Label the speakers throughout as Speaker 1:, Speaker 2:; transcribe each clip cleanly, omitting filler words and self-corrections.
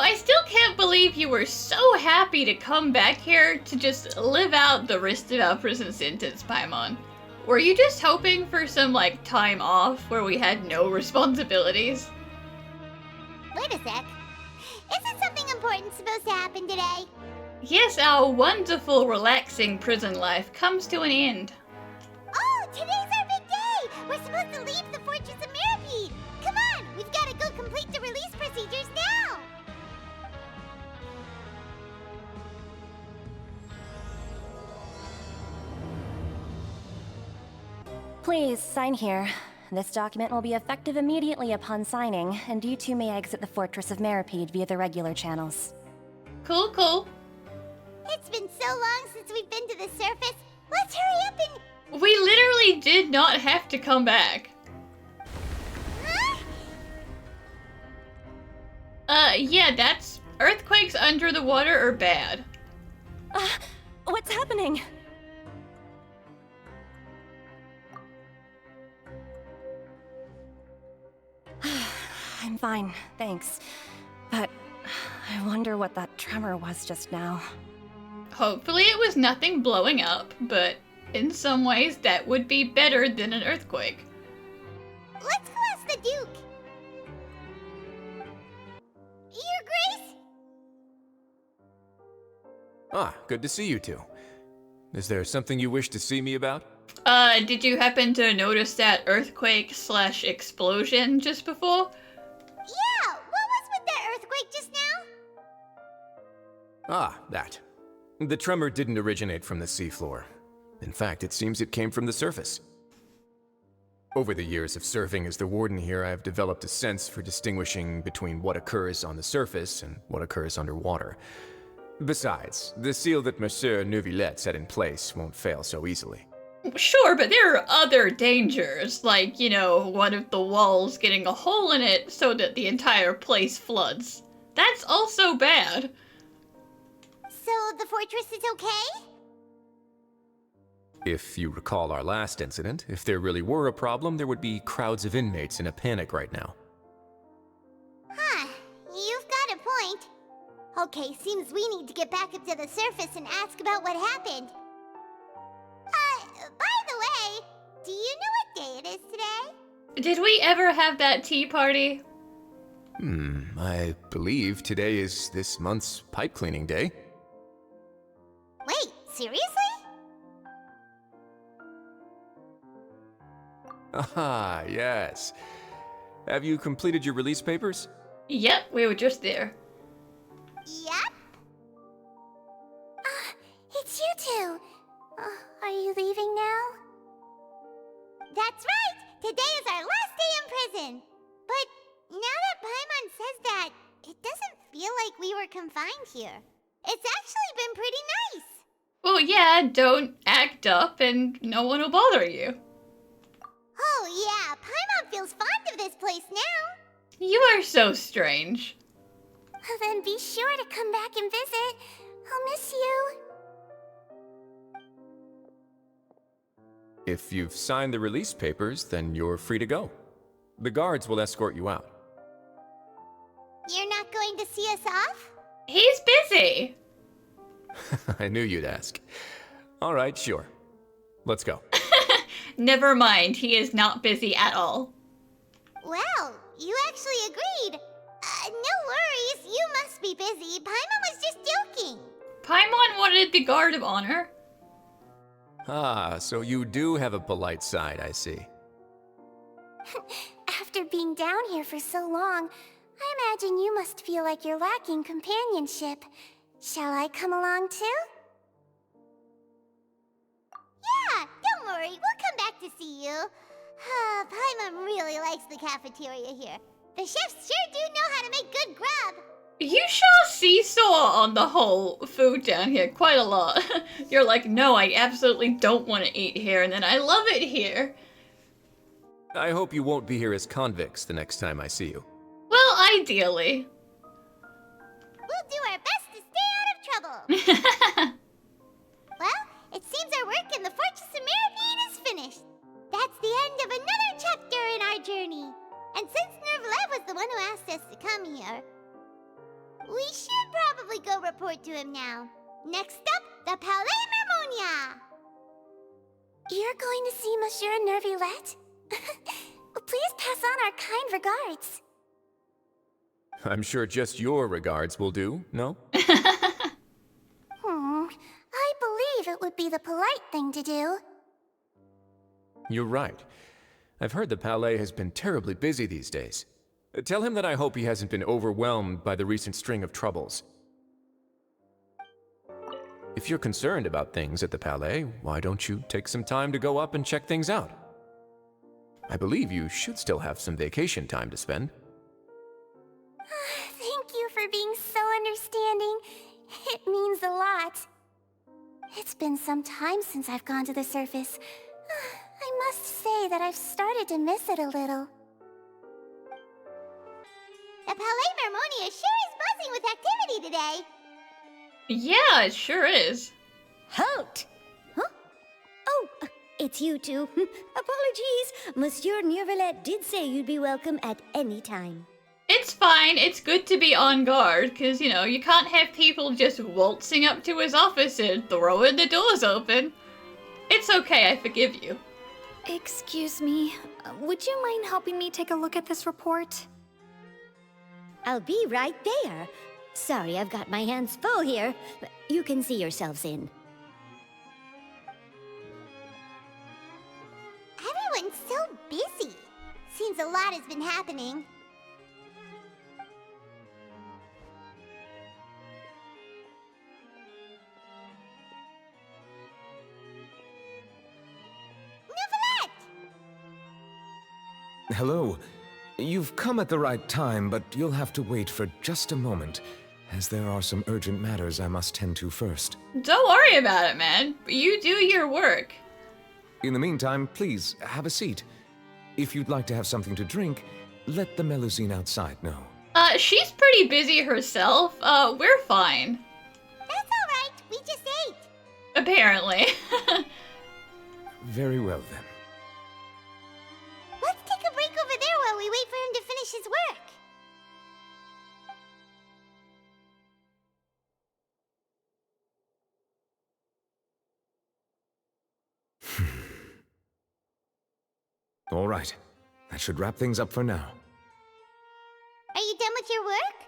Speaker 1: I still can't believe you were so happy to come back here to just live out the rest of our prison sentence, Paimon. Were you just hoping for some, like, time off where we had no responsibilities?
Speaker 2: Wait a sec. Isn't something important supposed to happen today?
Speaker 1: Yes, our wonderful, relaxing prison life comes to an end.
Speaker 2: Oh, today's our big day! We're supposed to leave the Fortress of Mirapede! Come on, we've got to go complete the release procedures now!
Speaker 3: Please, sign here. This document will be effective immediately upon signing, and you two may exit the Fortress of Mirapede via the regular channels.
Speaker 1: Cool, cool.
Speaker 2: It's been so long since we've been to the surface. Let's hurry up and...
Speaker 1: We literally did not have to come back.
Speaker 2: Huh?
Speaker 1: Yeah, that's... Earthquakes under the water are bad.
Speaker 3: What's happening? I'm fine, thanks. But I wonder what that tremor was just now.
Speaker 1: Hopefully it was nothing blowing up, but in some ways that would be better than an earthquake.
Speaker 2: Let's go ask the Duke. Your Grace?
Speaker 4: Ah, good to see you two. Is there something you wish to see me about?
Speaker 1: Did you happen to notice that earthquake/explosion just before?
Speaker 2: Yeah, what was with that earthquake just now?
Speaker 4: Ah, that. The tremor didn't originate from the seafloor. In fact, it seems it came from the surface. Over the years of serving as the warden here, I have developed a sense for distinguishing between what occurs on the surface and what occurs underwater. Besides, the seal that Monsieur Neuvillette set in place won't fail so easily.
Speaker 1: Sure, but there are other dangers, like, you know, one of the walls getting a hole in it so that the entire place floods. That's also bad.
Speaker 2: So the fortress is okay?
Speaker 4: If you recall our last incident, if there really were a problem, there would be crowds of inmates in a panic right now.
Speaker 2: Huh, you've got a point. Okay, seems we need to get back up to the surface and ask about what happened. By the way, do you know what day it is today?
Speaker 1: Did we ever have that tea party?
Speaker 4: I believe today is this month's pipe cleaning day.
Speaker 2: Wait, seriously?
Speaker 4: Ah, yes. Have you completed your release papers?
Speaker 1: Yep, we were just there.
Speaker 2: Yep. It's you two. Are you leaving now? That's right! Today is our last day in prison! But now that Paimon says that, it doesn't feel like we were confined here. It's actually been pretty nice!
Speaker 1: Well, yeah, don't act up and no one will bother you.
Speaker 2: Oh yeah, Paimon feels fond of this place now!
Speaker 1: You are so strange.
Speaker 2: Then be sure to come back and visit. I'll miss you.
Speaker 4: If you've signed the release papers, then you're free to go. The guards will escort you out.
Speaker 2: You're not going to see us off?
Speaker 1: He's busy.
Speaker 4: I knew you'd ask. All right, sure. Let's go.
Speaker 1: Never mind, he is not busy at all.
Speaker 2: Well, you actually agreed. No worries, you must be busy. Paimon was just joking.
Speaker 1: Paimon wanted the guard of honor.
Speaker 4: Ah, so you do have a polite side, I see.
Speaker 2: After being down here for so long, I imagine you must feel like you're lacking companionship. Shall I come along too? Yeah, don't worry, we'll come back to see you. Paimon really likes the cafeteria here. The chefs sure do know how to make good grub.
Speaker 1: You sure seesaw on the whole food down here quite a lot. You're like, no, I absolutely don't want to eat here, and then I love it here.
Speaker 4: I hope you won't be here as convicts the next time I see you.
Speaker 1: Well, ideally.
Speaker 2: We'll do our best to stay out of trouble. Well, it seems our work in the Fortress of Mirapede is finished. That's the end of another chapter in our journey. And since Neuvillette was the one who asked us to come here, we report to him now. Next up, the Palais Mermonia! You're going to see Monsieur Nervillette? Please pass on our kind regards.
Speaker 4: I'm sure just your regards will do, no?
Speaker 2: I believe it would be the polite thing to do.
Speaker 4: You're right. I've heard the Palais has been terribly busy these days. Tell him that I hope he hasn't been overwhelmed by the recent string of troubles. If you're concerned about things at the Palais, why don't you take some time to go up and check things out? I believe you should still have some vacation time to spend.
Speaker 2: Thank you for being so understanding. It means a lot. It's been some time since I've gone to the surface. I must say that I've started to miss it a little. The Palais Mermonia sure is buzzing with activity today.
Speaker 1: Yeah, it sure is.
Speaker 5: Halt! Huh? Oh, it's you two. Apologies. Monsieur Nervillette did say you'd be welcome at any time.
Speaker 1: It's fine. It's good to be on guard, because, you know, you can't have people just waltzing up to his office and throwing the doors open. It's okay, I forgive you.
Speaker 6: Excuse me, would you mind helping me take a look at this report?
Speaker 5: I'll be right there. Sorry, I've got my hands full here. You can see yourselves in.
Speaker 2: Everyone's so busy. Seems a lot has been happening.
Speaker 7: Hello. You've come at the right time, but you'll have to wait for just a moment, as there are some urgent matters I must tend to first.
Speaker 1: Don't worry about it, man. You do your work.
Speaker 7: In the meantime, please, have a seat. If you'd like to have something to drink, let the Melusine outside know.
Speaker 1: She's pretty busy herself. We're fine.
Speaker 2: That's alright, we just ate.
Speaker 1: Apparently.
Speaker 7: Very well, then.
Speaker 2: Let's take a break over there while we wait for him to finish his work.
Speaker 7: All right. That should wrap things up for now.
Speaker 2: Are you done with your work?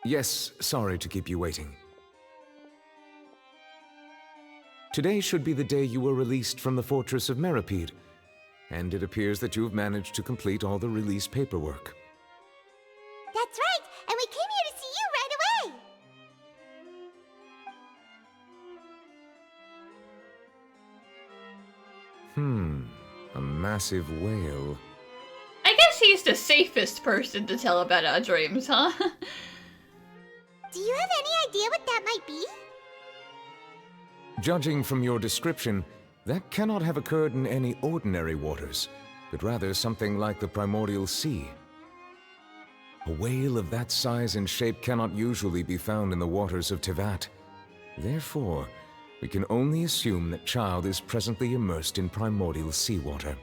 Speaker 7: Yes, sorry to keep you waiting. Today should be the day you were released from the Fortress of Meripede, and it appears that you have managed to complete all the release paperwork.
Speaker 2: That's right, and we came here to see you right away.
Speaker 7: A massive whale.
Speaker 1: I guess he's the safest person to tell about our dreams, huh?
Speaker 2: Do you have any idea what that might be?
Speaker 7: Judging from your description, that cannot have occurred in any ordinary waters, but rather something like the primordial sea. A whale of that size and shape cannot usually be found in the waters of Tevat. Therefore, we can only assume that Child is presently immersed in primordial seawater.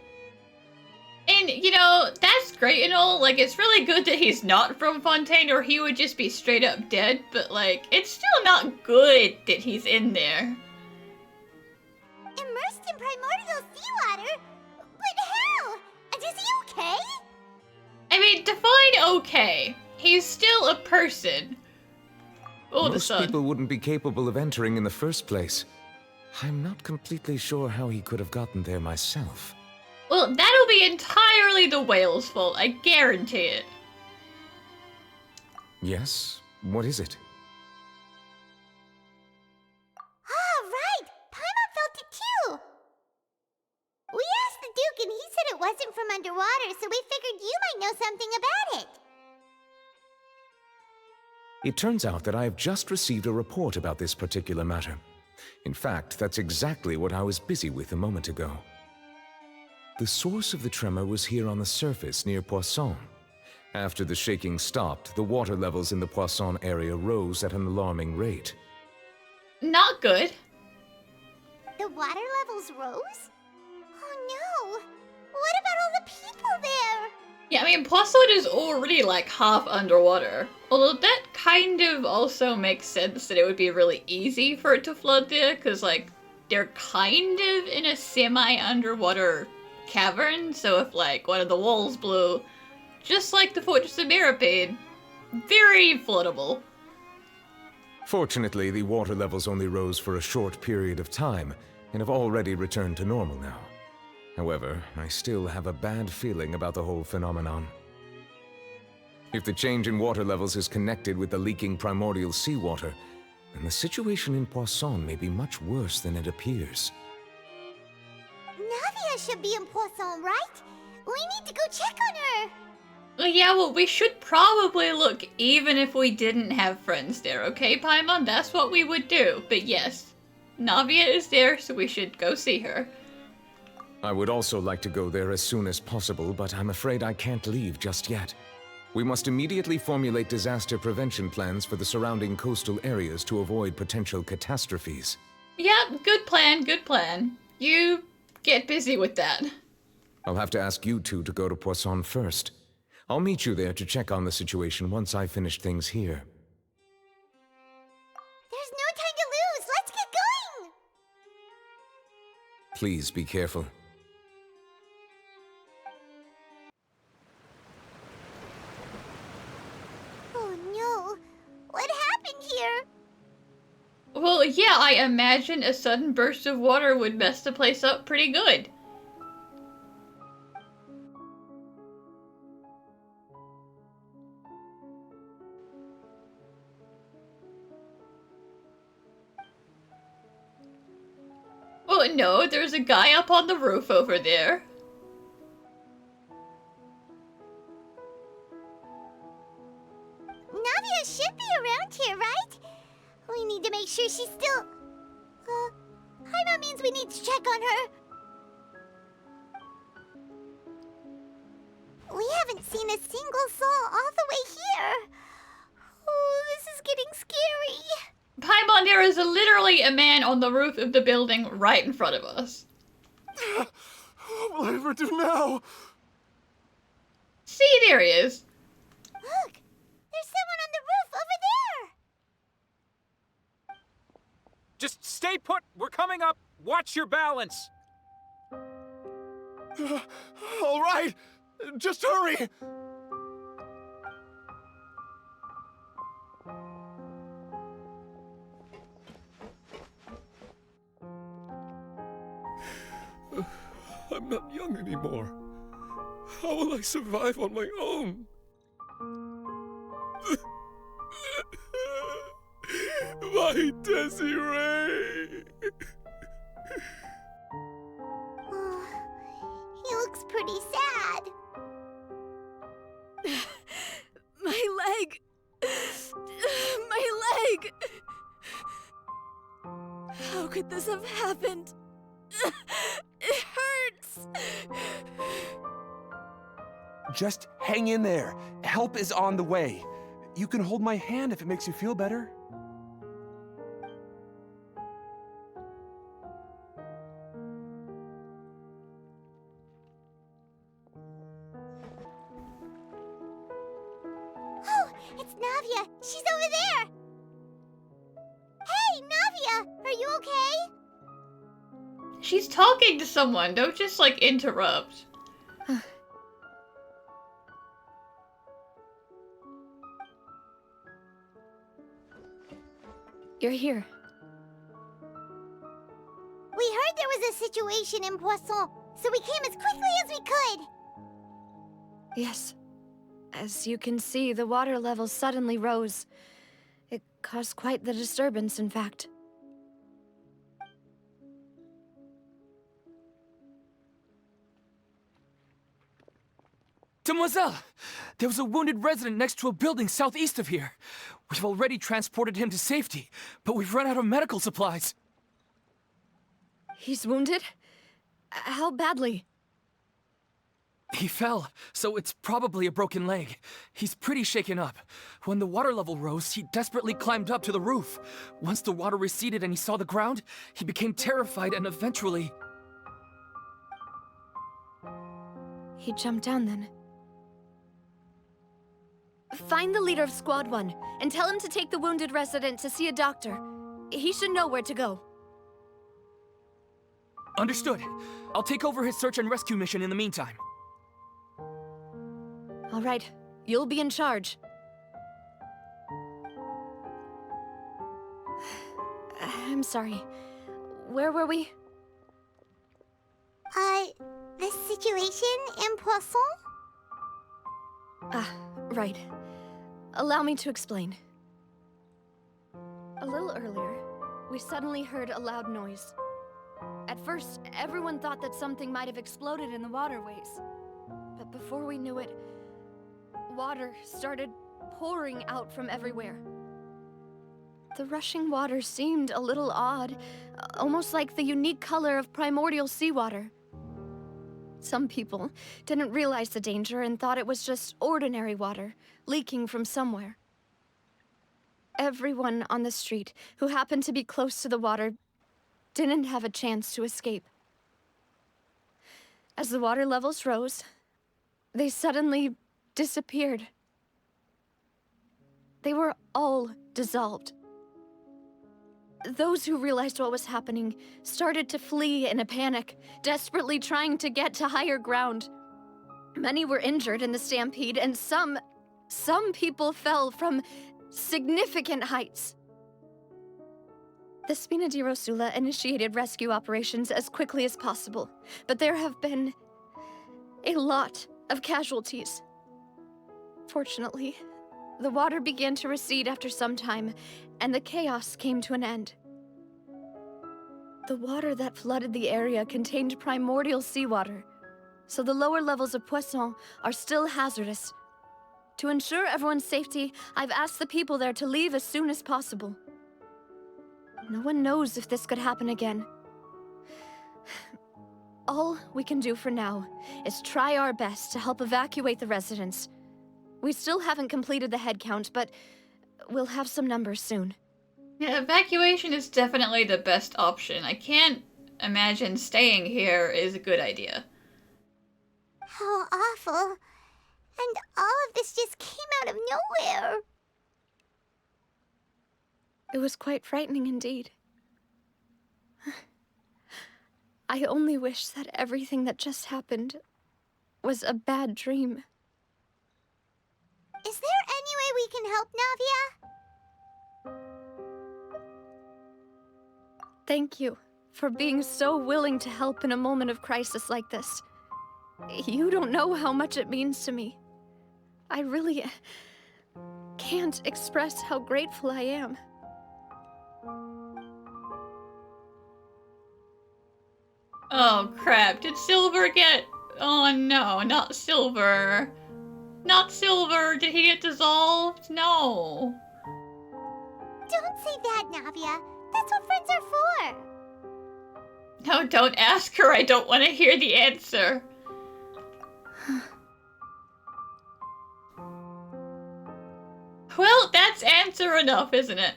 Speaker 1: And, you know, that's great and all. Like, it's really good that he's not from Fontaine, or he would just be straight up dead. But, like, it's still not good that he's in there.
Speaker 2: Immersed in primordial seawater? But how? Is he okay?
Speaker 1: I mean, define okay. He's still a person. Oh, the
Speaker 7: Most
Speaker 1: sun.
Speaker 7: people wouldn't be capable of entering in the first place. I'm not completely sure how he could have gotten there myself.
Speaker 1: Well, that'll be entirely the whale's fault. I guarantee it.
Speaker 7: Yes? What is it?
Speaker 2: Ah, right! Paimon felt it too! We asked the Duke and he said it wasn't from underwater, so we figured you might know something about it.
Speaker 7: It turns out that I have just received a report about this particular matter. In fact, that's exactly what I was busy with a moment ago. The source of the tremor was here on the surface near Poisson. After the shaking stopped, the water levels in the Poisson area rose at an alarming rate.
Speaker 1: Not good.
Speaker 2: The water levels rose? Oh no! What about all the people there?
Speaker 1: Yeah, I mean, Poisson is already like half underwater. Although that kind of also makes sense that it would be really easy for it to flood there, because like they're kind of in a semi-underwater cavern, so if like one of the walls blew, just like the Fortress of Meripede, very floodable.
Speaker 7: Fortunately, the water levels only rose for a short period of time, and have already returned to normal now. However, I still have a bad feeling about the whole phenomenon. If the change in water levels is connected with the leaking primordial seawater, then the situation in Poisson may be much worse than it appears.
Speaker 2: Navia should be in Poisson, right? We need to go check on her.
Speaker 1: Yeah, well, we should probably look even if we didn't have friends there, okay, Paimon? That's what we would do. But yes, Navia is there, so we should go see her.
Speaker 7: I would also like to go there as soon as possible, but I'm afraid I can't leave just yet. We must immediately formulate disaster prevention plans for the surrounding coastal areas to avoid potential catastrophes.
Speaker 1: Yeah, good plan, good plan. You get busy with that.
Speaker 7: I'll have to ask you two to go to Poisson first. I'll meet you there to check on the situation once I finish things here.
Speaker 2: There's no time to lose. Let's get going.
Speaker 7: Please be careful.
Speaker 2: Oh no. What happened here?
Speaker 1: Well, yeah, I imagine a sudden burst of water would mess the place up pretty good. Oh no, there's a guy up on the roof over there.
Speaker 2: Navia should be around here, right? We need to make sure she's still... Paimon means we need to check on her. We haven't seen a single soul all the way here. Oh, this is getting scary.
Speaker 1: Paimon, there is literally a man on the roof of the building right in front of us.
Speaker 8: What will I ever do now?
Speaker 1: See, there he is.
Speaker 2: Look, there's someone on the roof over there.
Speaker 9: Just stay put. We're coming up. Watch your balance.
Speaker 8: All right, just hurry. I'm not young anymore. How will I survive on my own? My Desiree!
Speaker 2: Oh, he looks pretty sad.
Speaker 5: My leg! My leg! How could this have happened? It hurts!
Speaker 10: Just hang in there. Help is on the way. You can hold my hand if it makes you feel better.
Speaker 2: Oh, it's Navia. She's over there. Hey, Navia, are you okay?
Speaker 1: She's talking to someone. Don't just, like, interrupt.
Speaker 3: You're here.
Speaker 2: We heard there was a situation in Poisson, so we came as quickly as we could.
Speaker 6: Yes. As you can see, the water level suddenly rose. It caused quite the disturbance, in fact.
Speaker 9: Demoiselle! There was a wounded resident next to a building southeast of here. We've already transported him to safety, but we've run out of medical supplies.
Speaker 6: He's wounded? How badly?
Speaker 9: He fell, so it's probably a broken leg. He's pretty shaken up. When the water level rose, he desperately climbed up to the roof. Once the water receded and he saw the ground, he became terrified and eventually...
Speaker 6: He jumped down then. Find the leader of Squad 1 and tell him to take the wounded resident to see a doctor. He should know where to go.
Speaker 9: Understood. I'll take over his search and rescue mission in the meantime.
Speaker 6: All right, you'll be in charge. I'm sorry. Where were we?
Speaker 2: The situation in Poisson?
Speaker 6: Ah, right. Allow me to explain. A little earlier, we suddenly heard a loud noise. At first, everyone thought that something might have exploded in the waterways. But before we knew it, water started pouring out from everywhere. The rushing water seemed a little odd, almost like the unique color of primordial seawater. Some people didn't realize the danger and thought it was just ordinary water leaking from somewhere. Everyone on the street who happened to be close to the water didn't have a chance to escape. As the water levels rose, they suddenly disappeared. They were all dissolved. Those who realized what was happening started to flee in a panic, desperately trying to get to higher ground. Many were injured in the stampede, and some people fell from significant heights. The Spina di Rosula initiated rescue operations as quickly as possible, but there have been a lot of casualties. Fortunately, the water began to recede after some time, and the chaos came to an end. The water that flooded the area contained primordial seawater, so the lower levels of Poisson are still hazardous. To ensure everyone's safety, I've asked the people there to leave as soon as possible. No one knows if this could happen again. All we can do for now is try our best to help evacuate the residents. We still haven't completed the head count, but we'll have some numbers soon.
Speaker 1: Yeah, evacuation is definitely the best option. I can't imagine staying here is a good idea.
Speaker 2: How awful. And all of this just came out of nowhere.
Speaker 6: It was quite frightening indeed. I only wish that everything that just happened was a bad dream.
Speaker 2: Is there any way we can help, Navia?
Speaker 6: Thank you for being so willing to help in a moment of crisis like this. You don't know how much it means to me. I really can't express how grateful I am.
Speaker 1: Oh crap, did Silver get... Oh no, not Silver. Not Silver, did he get dissolved? No.
Speaker 2: Don't say that, Navia. That's what friends are for.
Speaker 1: No, don't ask her, I don't want to hear the answer. Well, that's answer enough, isn't it?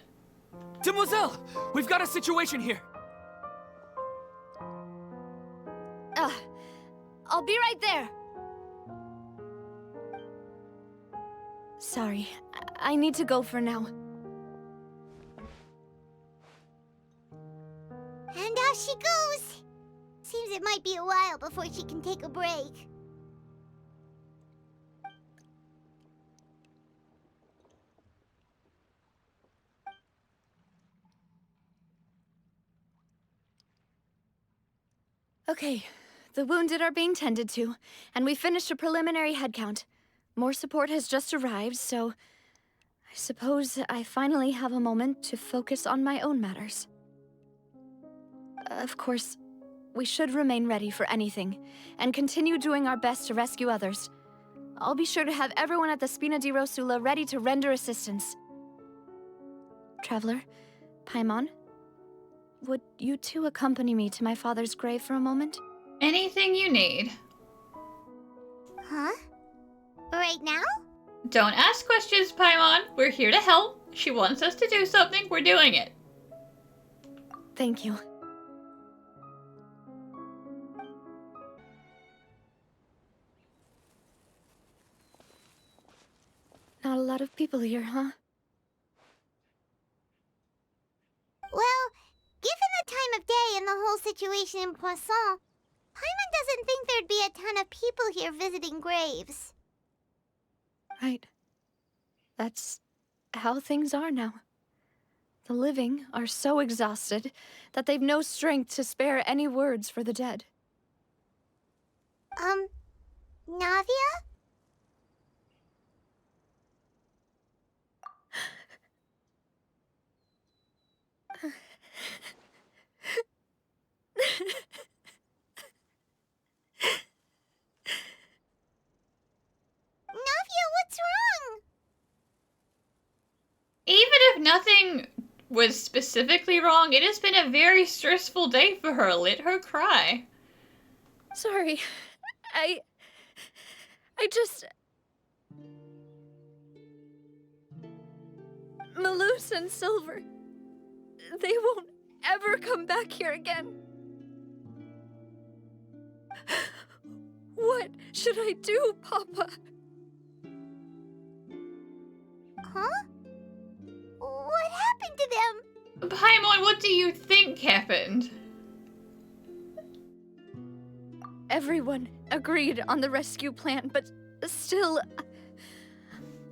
Speaker 9: Demoiselle, we've got a situation here.
Speaker 6: I'll be right there. Sorry, I need to go for now.
Speaker 2: And out she goes. Seems it might be a while before she can take a break.
Speaker 6: Okay, the wounded are being tended to, and we finished a preliminary head count. More support has just arrived, so I suppose I finally have a moment to focus on my own matters. Of course, we should remain ready for anything, and continue doing our best to rescue others. I'll be sure to have everyone at the Spina di Rosula ready to render assistance. Traveler, Paimon, would you two accompany me to my father's grave for a moment?
Speaker 1: Anything you need.
Speaker 2: Huh? Right now?
Speaker 1: Don't ask questions, Paimon. We're here to help. She wants us to do something, we're doing it.
Speaker 6: Thank you. Not a lot of people here, huh?
Speaker 2: Well, given the time of day and the whole situation in Poisson, Paimon doesn't think there'd be a ton of people here visiting graves.
Speaker 6: Right. That's how things are now. The living are so exhausted that they've no strength to spare any words for the dead.
Speaker 2: Navia? Navia, what's wrong?
Speaker 1: Even if nothing was specifically wrong, it has been a very stressful day for her. Let her cry.
Speaker 6: Sorry. I just... Malus and Silver... They won't ever come back here again. What should I do, Papa?
Speaker 2: Huh? What happened to them?
Speaker 1: Paimon, what do you think happened?
Speaker 6: Everyone agreed on the rescue plan, but still...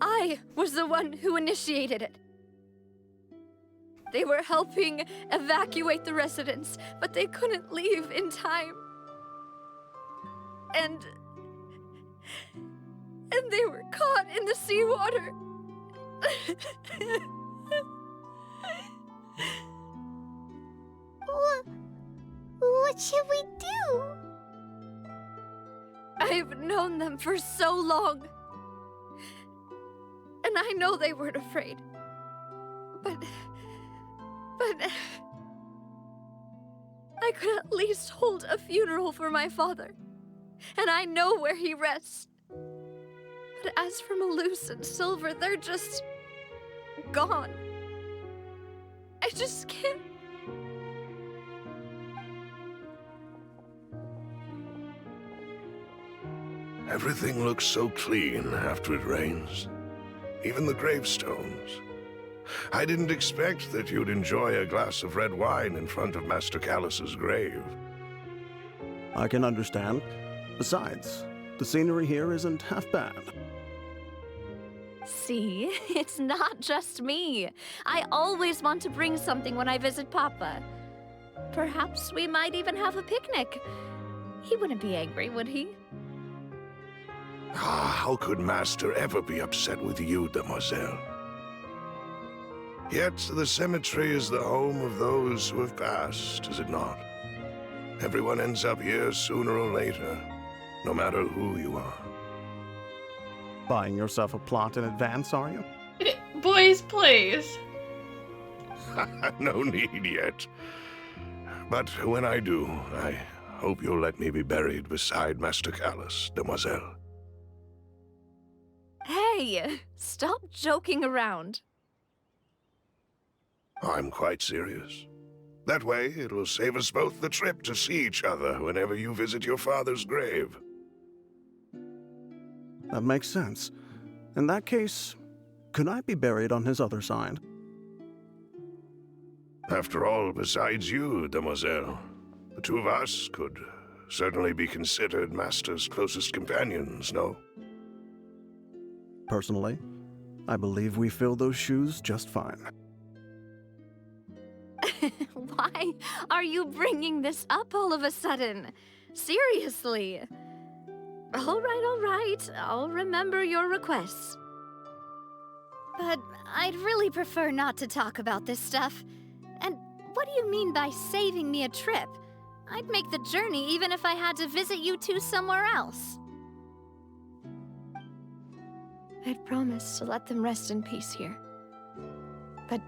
Speaker 6: I was the one who initiated it. They were helping evacuate the residents, but they couldn't leave in time. And they were caught in the seawater.
Speaker 2: What should we do?
Speaker 6: I've known them for so long. And I know they weren't afraid. But I could at least hold a funeral for my father. And I know where he rests. But as for Malus and Silver, they're just... gone. I just can't...
Speaker 11: Everything looks so clean after it rains. Even the gravestones. I didn't expect that you'd enjoy a glass of red wine in front of Master Callus's grave.
Speaker 12: I can understand. Besides, the scenery here isn't half bad.
Speaker 6: See, it's not just me. I always want to bring something when I visit Papa. Perhaps we might even have a picnic. He wouldn't be angry, would he?
Speaker 11: How could Master ever be upset with you, Demoiselle? Yet the cemetery is the home of those who have passed, is it not? Everyone ends up here sooner or later, no matter who you are.
Speaker 12: Buying yourself a plot in advance, are you?
Speaker 1: Boys, please.
Speaker 11: No need yet. But when I do, I hope you'll let me be buried beside Master Callus, Demoiselle.
Speaker 6: Hey, stop joking around.
Speaker 11: I'm quite serious. That way, it'll save us both the trip to see each other whenever you visit your father's grave.
Speaker 12: That makes sense. In that case, could I be buried on his other side?
Speaker 11: After all, besides you, Demoiselle, the two of us could certainly be considered Master's closest companions, no?
Speaker 12: Personally, I believe we fill those shoes just fine.
Speaker 6: Why are you bringing this up all of a sudden? Seriously. All right. I'll remember your requests. But I'd really prefer not to talk about this stuff. And what do you mean by saving me a trip? I'd make the journey even if I had to visit you two somewhere else. I'd promised to let them rest in peace here. But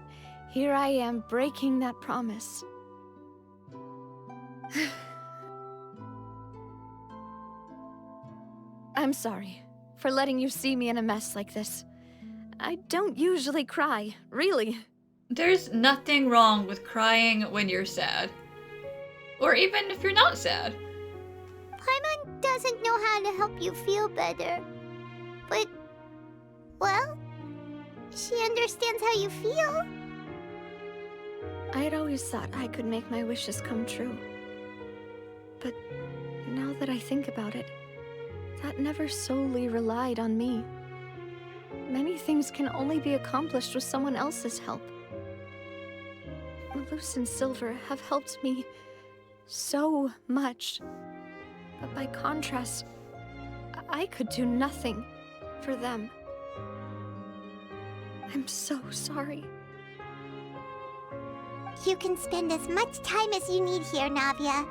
Speaker 6: here I am breaking that promise. I'm sorry for letting you see me in a mess like this. I don't usually cry, really.
Speaker 1: There's nothing wrong with crying when you're sad. Or even if you're not sad.
Speaker 2: Paimon doesn't know how to help you feel better. But, well, she understands how you feel.
Speaker 6: I had always thought I could make my wishes come true. But now that I think about it, that never solely relied on me. Many things can only be accomplished with someone else's help. Malus and Silver have helped me so much. But by contrast, I could do nothing for them. I'm so sorry.
Speaker 2: You can spend as much time as you need here, Navia.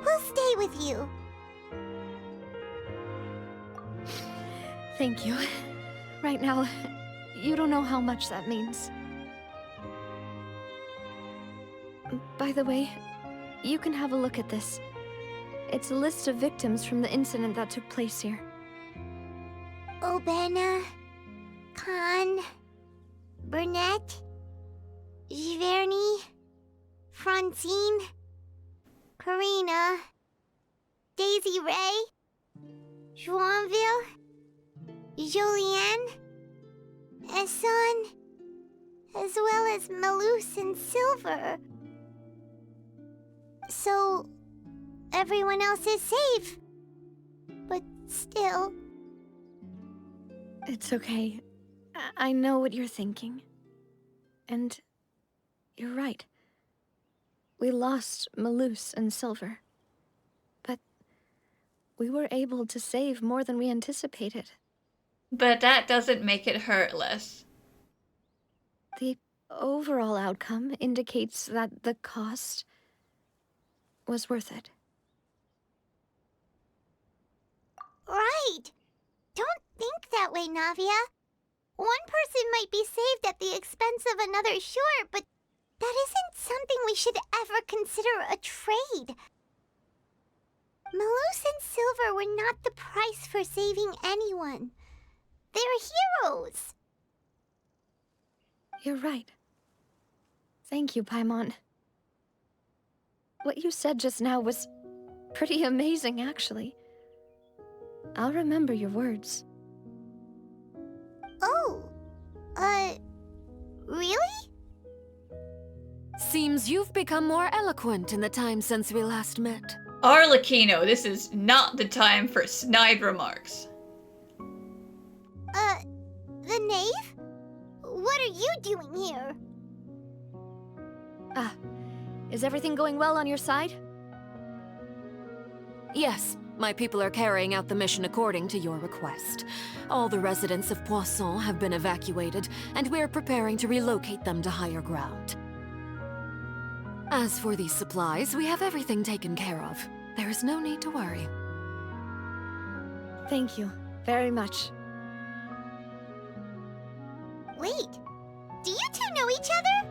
Speaker 2: We'll stay with you.
Speaker 6: Thank you. Right now, you don't know how much that means. By the way, you can have a look at this. It's a list of victims from the incident that took place here.
Speaker 2: Obena, Khan, Burnett, Giverny, Francine, Karina, Daisy Ray, Joinville, Jolienne, Esson, as well as Malus and Silver. So, everyone else is safe. But still...
Speaker 6: It's okay. I know what you're thinking. And you're right. We lost Malus and Silver. But we were able to save more than we anticipated.
Speaker 1: But that doesn't make it hurt less.
Speaker 6: The overall outcome indicates that the cost was worth it.
Speaker 2: Right! Don't think that way, Navia. One person might be saved at the expense of another, sure, but that isn't something we should ever consider a trade. Malus and Silver were not the price for saving anyone. They're heroes.
Speaker 6: You're right. Thank you, Paimon. What you said just now was pretty amazing, actually. I'll remember your words.
Speaker 2: Oh, really?
Speaker 13: Seems you've become more eloquent in the time since we last met.
Speaker 1: Arlecchino, this is not the time for snide remarks.
Speaker 2: The knave? What are you doing here?
Speaker 6: Ah, is everything going well on your side?
Speaker 13: Yes, my people are carrying out the mission according to your request. All the residents of Poisson have been evacuated, and we're preparing to relocate them to higher ground. As for these supplies, we have everything taken care of. There is no need to worry.
Speaker 6: Thank you very much.
Speaker 2: Wait, do you two know each other?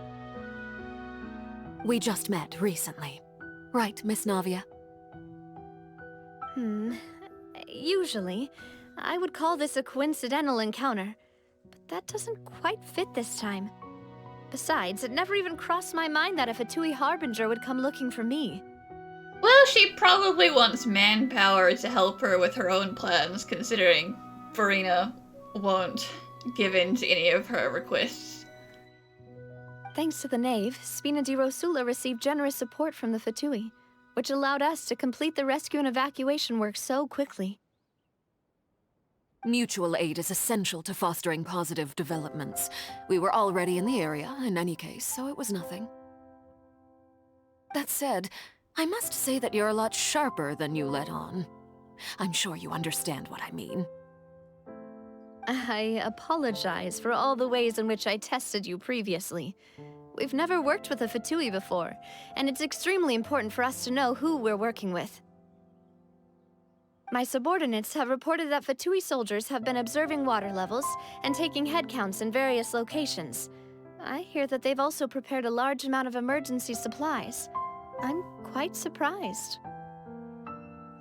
Speaker 13: We just met recently. Right, Miss Navia?
Speaker 6: Usually, I would call this a coincidental encounter, but that doesn't quite fit this time. Besides, it never even crossed my mind that a Fatui Harbinger would come looking for me.
Speaker 1: Well, she probably wants manpower to help her with her own plans, considering Farina won't give in to any of her requests.
Speaker 6: Thanks to the Knave, Spina di Rosula received generous support from the Fatui, which allowed us to complete the rescue and evacuation work so quickly.
Speaker 13: Mutual aid is essential to fostering positive developments. We were already in the area, in any case, so it was nothing. That said, I must say that you're a lot sharper than you let on. I'm sure you understand what I mean.
Speaker 6: I apologize for all the ways in which I tested you previously. We've never worked with a Fatui before, and it's extremely important for us to know who we're working with. My subordinates have reported that Fatui soldiers have been observing water levels and taking head counts in various locations. I hear that they've also prepared a large amount of emergency supplies. I'm quite surprised.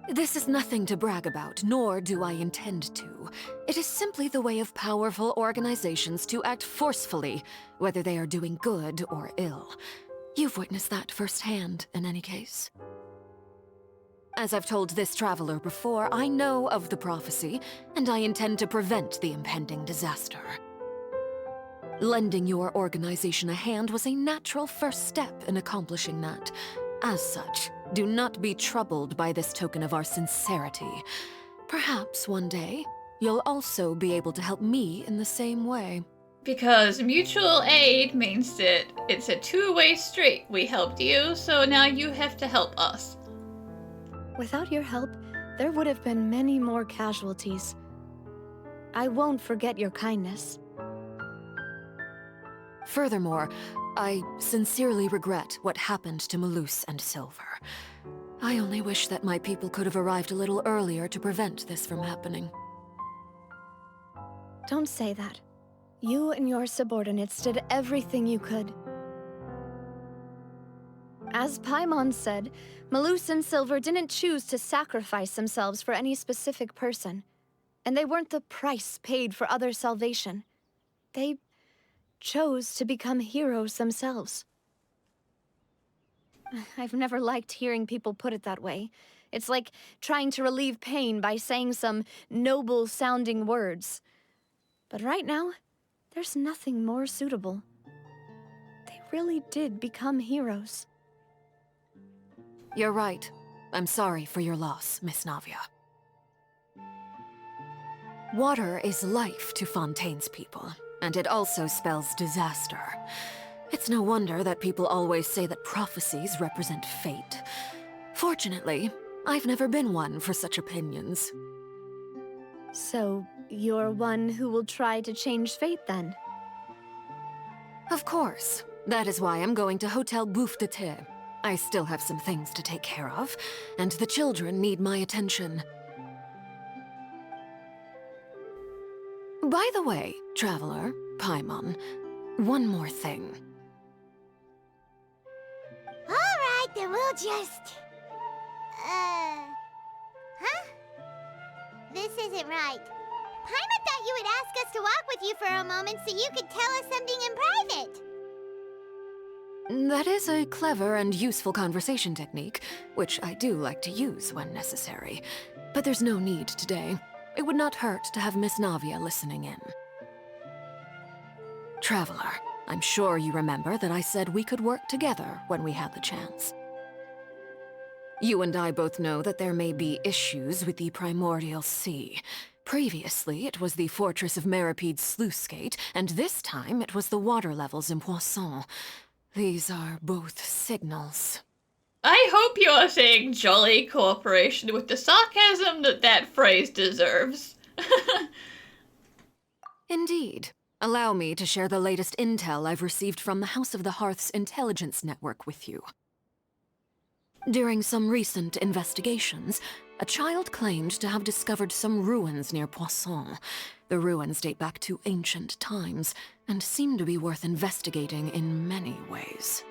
Speaker 13: This is nothing to brag about, nor do I intend to. It is simply the way of powerful organizations to act forcefully, whether they are doing good or ill. You've witnessed that firsthand, in any case. As I've told this traveler before, I know of the prophecy, and I intend to prevent the impending disaster. Lending your organization a hand was a natural first step in accomplishing that. As such, do not be troubled by this token of our sincerity. Perhaps one day, you'll also be able to help me in the same way.
Speaker 1: Because mutual aid means that it's a two-way street. We helped you, so now you have to help us.
Speaker 6: Without your help, there would have been many more casualties. I won't forget your kindness.
Speaker 13: Furthermore, I sincerely regret what happened to Malus and Silver. I only wish that my people could have arrived a little earlier to prevent this from happening.
Speaker 6: Don't say that. You and your subordinates did everything you could. As Paimon said, Malus and Silver didn't choose to sacrifice themselves for any specific person. And they weren't the price paid for other salvation. They chose to become heroes themselves. I've never liked hearing people put it that way. It's like trying to relieve pain by saying some noble-sounding words. But right now, there's nothing more suitable. They really did become heroes.
Speaker 13: You're right. I'm sorry for your loss, Miss Navia. Water is life to Fontaine's people, and it also spells disaster. It's no wonder that people always say that prophecies represent fate. Fortunately, I've never been one for such opinions.
Speaker 6: So, you're one who will try to change fate, then?
Speaker 13: Of course. That is why I'm going to Hotel Bouffe de Thé. I still have some things to take care of, and the children need my attention. By the way, Traveler, Paimon, one more thing.
Speaker 2: Alright, then we'll just... Huh? This isn't right. Paimon thought you would ask us to walk with you for a moment so you could tell us something in private.
Speaker 13: That is a clever and useful conversation technique, which I do like to use when necessary. But there's no need today. It would not hurt to have Miss Navia listening in. Traveler, I'm sure you remember that I said we could work together when we had the chance. You and I both know that there may be issues with the Primordial Sea. Previously, it was the Fortress of Meripede's sluice gate, and this time it was the water levels in Poisson. These are both signals.
Speaker 1: I hope you are saying jolly cooperation with the sarcasm that that phrase deserves.
Speaker 13: Indeed. Allow me to share the latest intel I've received from the House of the Hearth's intelligence network with you. During some recent investigations, a child claimed to have discovered some ruins near Poisson. The ruins date back to ancient times, and seem to be worth investigating in many ways.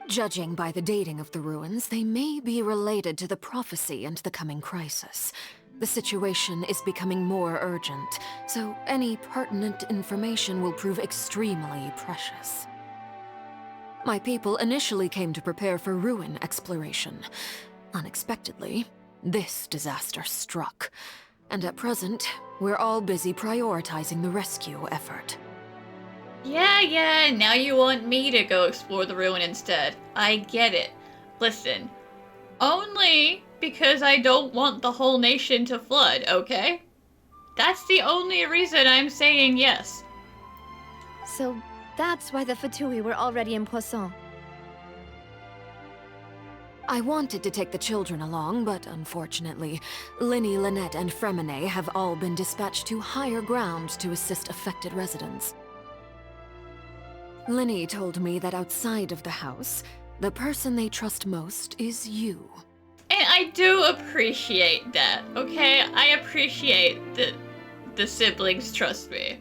Speaker 13: Judging by the dating of the ruins, they may be related to the prophecy and the coming crisis. The situation is becoming more urgent, so any pertinent information will prove extremely precious. My people initially came to prepare for ruin exploration. Unexpectedly, this disaster struck, and at present, we're all busy prioritizing the rescue effort.
Speaker 1: Yeah, now you want me to go explore the ruin instead. I get it. Listen, only because I don't want the whole nation to flood, okay? That's the only reason I'm saying yes.
Speaker 6: So that's why the Fatui were already in Poisson.
Speaker 13: I wanted to take the children along, but unfortunately, Linny, Lynette, and Fremine have all been dispatched to higher ground to assist affected residents. Linny told me that outside of the house, the person they trust most is you.
Speaker 1: And I do appreciate that, okay? I appreciate that the siblings trust me.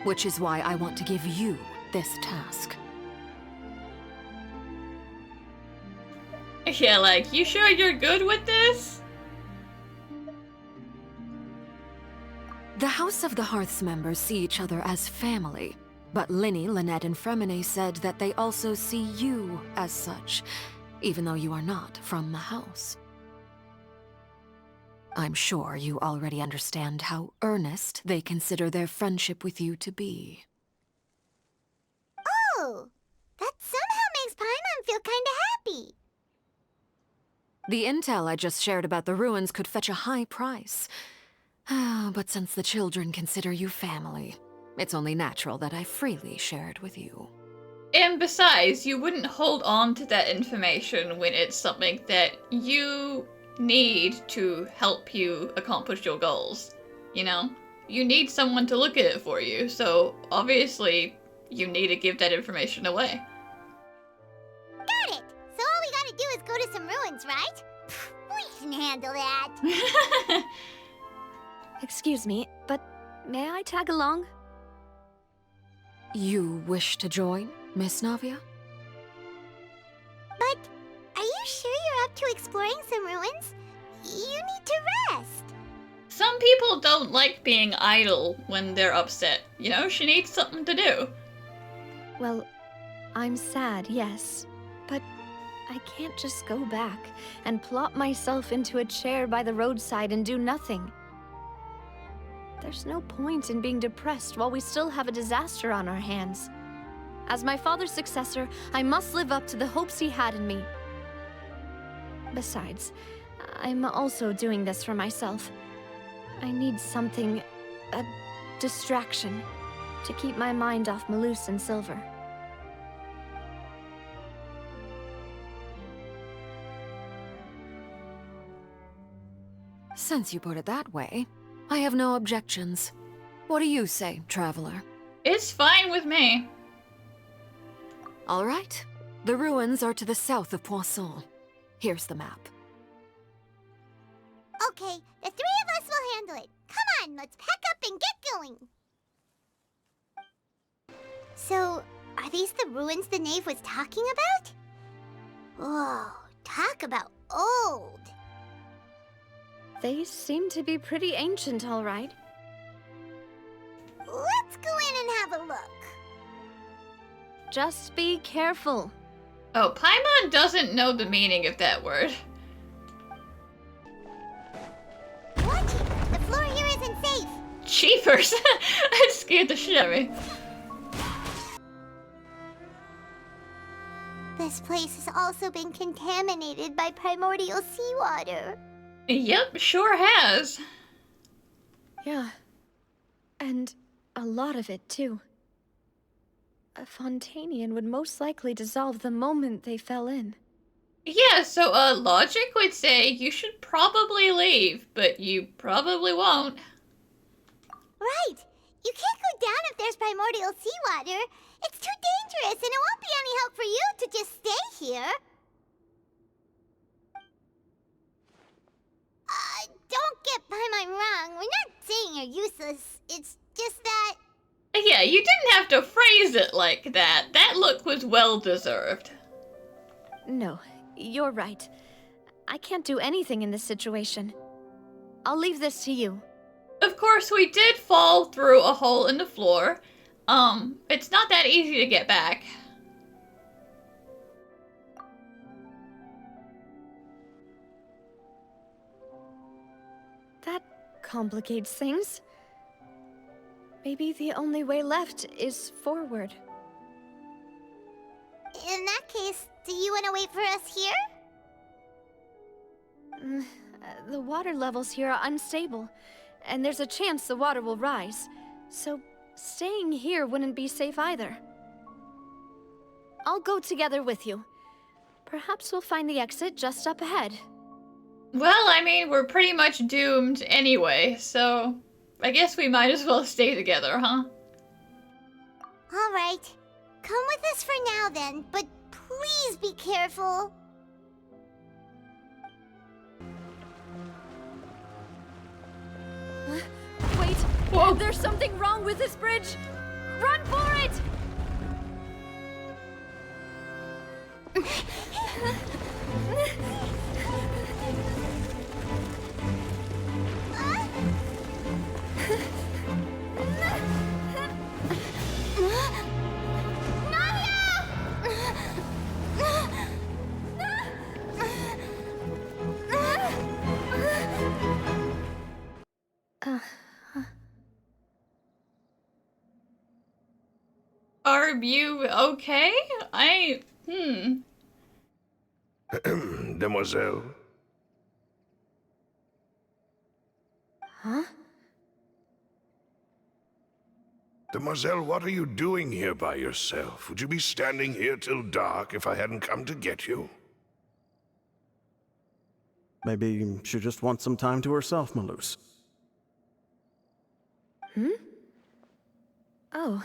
Speaker 13: Which is why I want to give you this task.
Speaker 1: Yeah, like, you sure you're good with this?
Speaker 13: The House of the Hearth's members see each other as family, but Linny, Lynette, and Fremine said that they also see you as such, even though you are not from the house. I'm sure you already understand how earnest they consider their friendship with you to be.
Speaker 2: Oh, that somehow makes Paimon feel kinda happy.
Speaker 13: The intel I just shared about the ruins could fetch a high price. But since the children consider you family, it's only natural that I freely share it with you.
Speaker 1: And besides, you wouldn't hold on to that information when it's something that you need to help you accomplish your goals. You know? You need someone to look at it for you, so obviously you need to give that information away.
Speaker 2: Got it! So all we gotta do is go to some ruins, right? We can handle that.
Speaker 6: Excuse me, but may I tag along?
Speaker 13: You wish to join, Miss Navia?
Speaker 2: But are you sure you're up to exploring some ruins? You need to rest.
Speaker 1: Some people don't like being idle when they're upset. You know, she needs something to do.
Speaker 6: Well, I'm sad, yes, but I can't just go back and plop myself into a chair by the roadside and do nothing. There's no point in being depressed while we still have a disaster on our hands. As my father's successor, I must live up to the hopes he had in me. Besides, I'm also doing this for myself. I need something, a distraction, to keep my mind off Malus and Silver.
Speaker 13: Since you put it that way, I have no objections. What do you say, traveler?
Speaker 1: It's fine with me.
Speaker 13: All right. The ruins are to the south of Poisson. Here's the map.
Speaker 2: Okay, the three of us will handle it. Come on, let's pack up and get going. So, are these the ruins the knave was talking about? Whoa, talk about old.
Speaker 6: They seem to be pretty ancient, all right.
Speaker 2: Let's go in and have a look.
Speaker 6: Just be careful.
Speaker 1: Oh, Paimon doesn't know the meaning of that word.
Speaker 2: Watch it! The floor here isn't safe!
Speaker 1: Cheapers! That scared the shit out of me.
Speaker 2: This place has also been contaminated by primordial seawater.
Speaker 1: Yep, sure has.
Speaker 6: Yeah. And a lot of it, too. A Fontainian would most likely dissolve the moment they fell in.
Speaker 1: Yeah, so logic would say you should probably leave, but you probably won't.
Speaker 2: Right! You can't go down if there's primordial seawater. It's too dangerous, and it won't be any help for you to just stay here. Don't get Paimon wrong. We're not saying you're useless. It's just that...
Speaker 1: Yeah, you didn't have to phrase it like that. That look was well-deserved.
Speaker 6: No, you're right. I can't do anything in this situation. I'll leave this to you.
Speaker 1: Of course, we did fall through a hole in the floor. It's not that easy to get back.
Speaker 6: That complicates things. Maybe the only way left is forward.
Speaker 2: In that case, do you want to wait for us here?
Speaker 6: The water levels here are unstable, and there's a chance the water will rise. So staying here wouldn't be safe either. I'll go together with you. Perhaps we'll find the exit just up ahead.
Speaker 1: Well, I mean, we're pretty much doomed anyway, so I guess we might as well stay together, huh?
Speaker 2: Alright. Come with us for now then, but please be careful.
Speaker 6: Wait!
Speaker 1: Whoa.
Speaker 6: There's something wrong with this bridge! Run for it!
Speaker 1: Are you okay?
Speaker 11: Demoiselle?
Speaker 6: Huh?
Speaker 11: Demoiselle, what are you doing here by yourself? Would you be standing here till dark if I hadn't come to get you?
Speaker 12: Maybe she just wants some time to herself, Malus.
Speaker 6: Oh,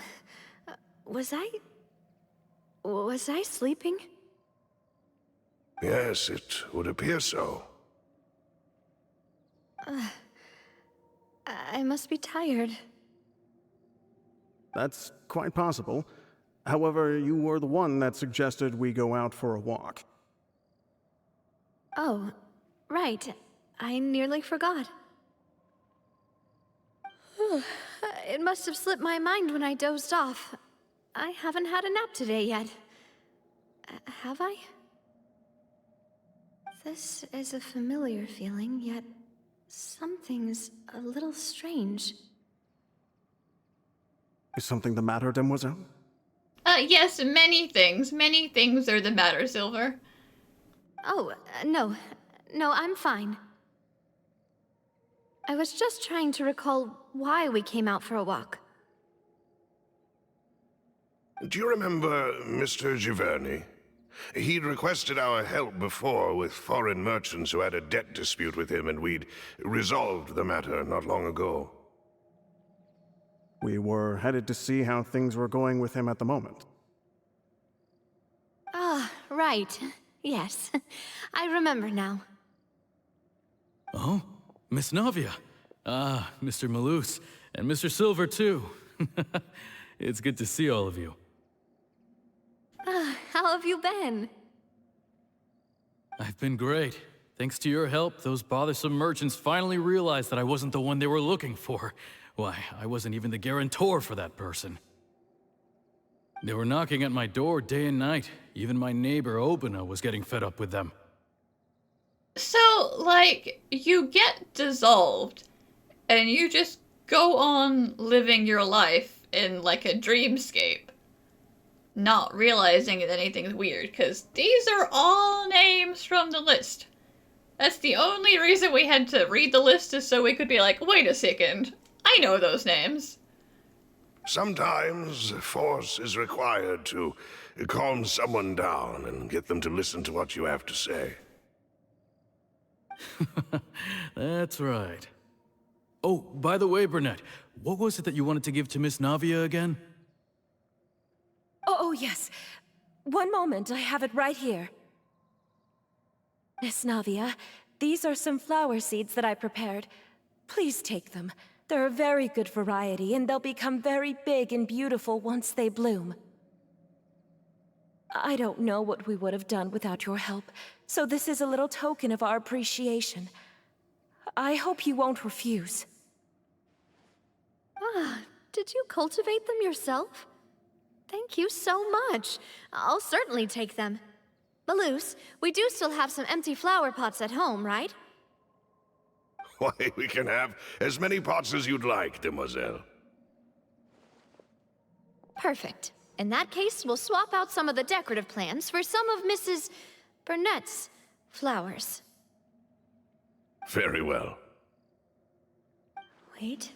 Speaker 6: was I sleeping?
Speaker 11: Yes, it would appear so.
Speaker 6: I must be tired.
Speaker 12: That's quite possible. However, you were the one that suggested we go out for a walk.
Speaker 6: Oh, right. I nearly forgot. It must have slipped my mind when I dozed off. I haven't had a nap today yet. Have I? This is a familiar feeling, yet something's a little strange.
Speaker 12: Is something the matter, Demoiselle?
Speaker 1: Yes, many things. Many things are the matter, Silver.
Speaker 6: Oh, no. No, I'm fine. I was just trying to recall why we came out for a walk.
Speaker 11: Do you remember Mr. Giverny? He'd requested our help before with foreign merchants who had a debt dispute with him, and we'd resolved the matter not long ago.
Speaker 12: We were headed to see how things were going with him at the moment.
Speaker 6: Ah, right. Yes. I remember now.
Speaker 9: Oh, Miss Navia. Ah, Mr. Malus, and Mr. Silver, too. It's good to see all of you.
Speaker 6: How have you been?
Speaker 9: I've been great. Thanks to your help, those bothersome merchants finally realized that I wasn't the one they were looking for. Why, I wasn't even the guarantor for that person. They were knocking at my door day and night. Even my neighbor, Obina, was getting fed up with them.
Speaker 1: So, like, you get dissolved, and you just go on living your life in, like, a dreamscape. Not realizing that anything's weird, because these are all names from the list. That's the only reason we had to read the list, is so we could be like, wait a second, I know those names.
Speaker 11: Sometimes force is required to calm someone down and get them to listen to what you have to say.
Speaker 9: That's right. Oh, by the way, Burnett, what was it that you wanted to give to Miss Navia again?
Speaker 3: Oh, yes. One moment, I have it right here. Miss Navia, these are some flower seeds that I prepared. Please take them. They're a very good variety, and they'll become very big and beautiful once they bloom. I don't know what we would have done without your help, so this is a little token of our appreciation. I hope you won't refuse.
Speaker 6: Ah, did you cultivate them yourself? Thank you so much. I'll certainly take them. Malus, we do still have some empty flower pots at home, right?
Speaker 11: Why, we can have as many pots as you'd like, Demoiselle.
Speaker 6: Perfect. In that case, we'll swap out some of the decorative plants for some of Mrs. Burnett's flowers.
Speaker 11: Very well.
Speaker 6: Wait.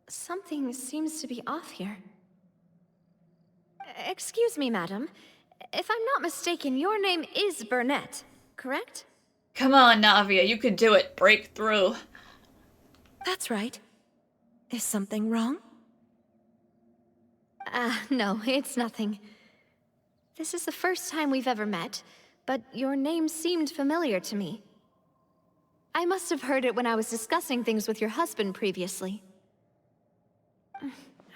Speaker 6: Something seems to be off here. Excuse me, madam. If I'm not mistaken, your name is Burnett, correct?
Speaker 1: Come on, Navia, you can do it. Break through.
Speaker 3: That's right. Is something wrong?
Speaker 6: No, it's nothing. This is the first time we've ever met, but your name seemed familiar to me. I must have heard it when I was discussing things with your husband previously.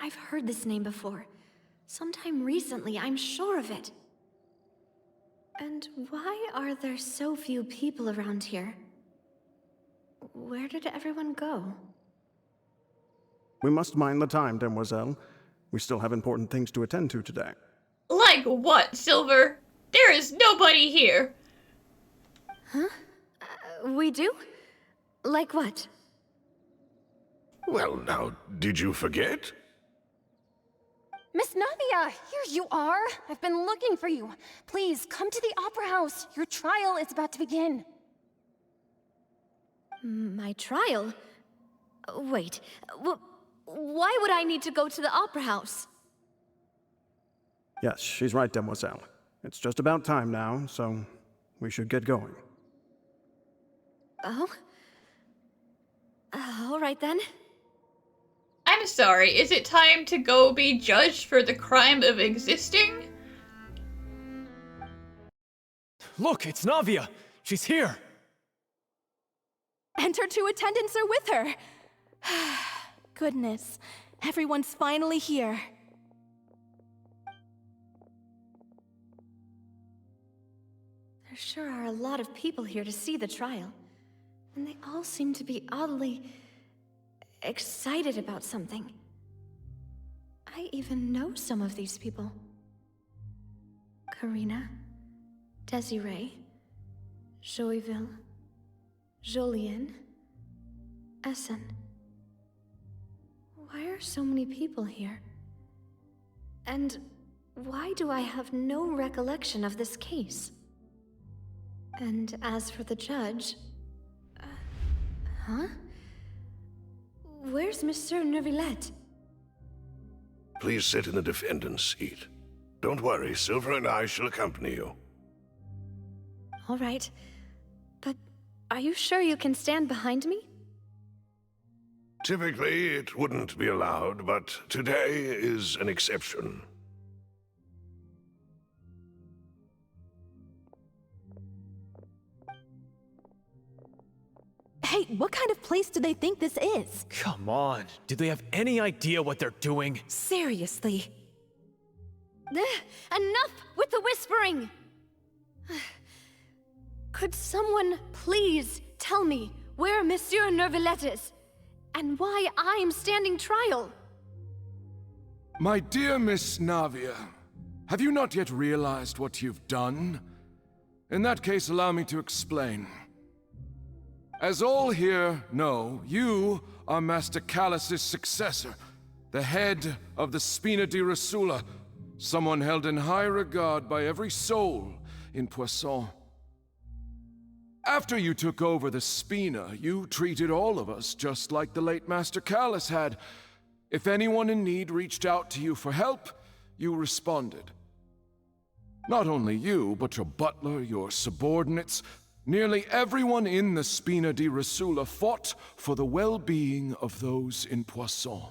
Speaker 6: I've heard this name before. Sometime recently, I'm sure of it. And why are there so few people around here? Where did everyone go?
Speaker 12: We must mind the time, Demoiselle. We still have important things to attend to today.
Speaker 1: Like what, Silver? There is nobody here.
Speaker 6: Huh? We do? Like what?
Speaker 11: Well, now, did you forget?
Speaker 14: Miss Navia, here you are. I've been looking for you. Please, come to the Opera House. Your trial is about to begin.
Speaker 6: My trial? Wait, why would I need to go to the Opera House?
Speaker 12: Yes, she's right, Demoiselle. It's just about time now, so we should get going.
Speaker 6: Oh? All right then.
Speaker 1: I'm sorry, is it time to go be judged for the crime of existing?
Speaker 9: Look, it's Navia! She's here!
Speaker 14: And her two attendants are with her. Goodness, everyone's finally here.
Speaker 6: There sure are a lot of people here to see the trial. And they all seem to be oddly excited about something. I even know some of these people. Karina, Desiree, Joyville, Jolien, Essen. Why are so many people here? And why do I have no recollection of this case? And as for the judge... huh? Where's Monsieur Neuvillette?
Speaker 11: Please sit in the defendant's seat. Don't worry, Silver and I shall accompany you.
Speaker 6: All right. But are you sure you can stand behind me?
Speaker 11: Typically, it wouldn't be allowed, but today is an exception.
Speaker 14: Hey, what kind of place do they think this is?
Speaker 9: Come on, do they have any idea what they're doing?
Speaker 14: Seriously.
Speaker 6: Enough with the whispering! Could someone please tell me where Monsieur Neuvillette is? And why I'm standing trial?
Speaker 8: My dear Miss Navia, have you not yet realized what you've done? In that case, allow me to explain. As all here know, you are Master Callus's successor, the head of the Spina di Rosula, someone held in high regard by every soul in Poisson. After you took over the Spina, you treated all of us just like the late Master Callus had. If anyone in need reached out to you for help, you responded. Not only you, but your butler, your subordinates, nearly everyone in the Spina di Rosula fought for the well-being of those in Poisson.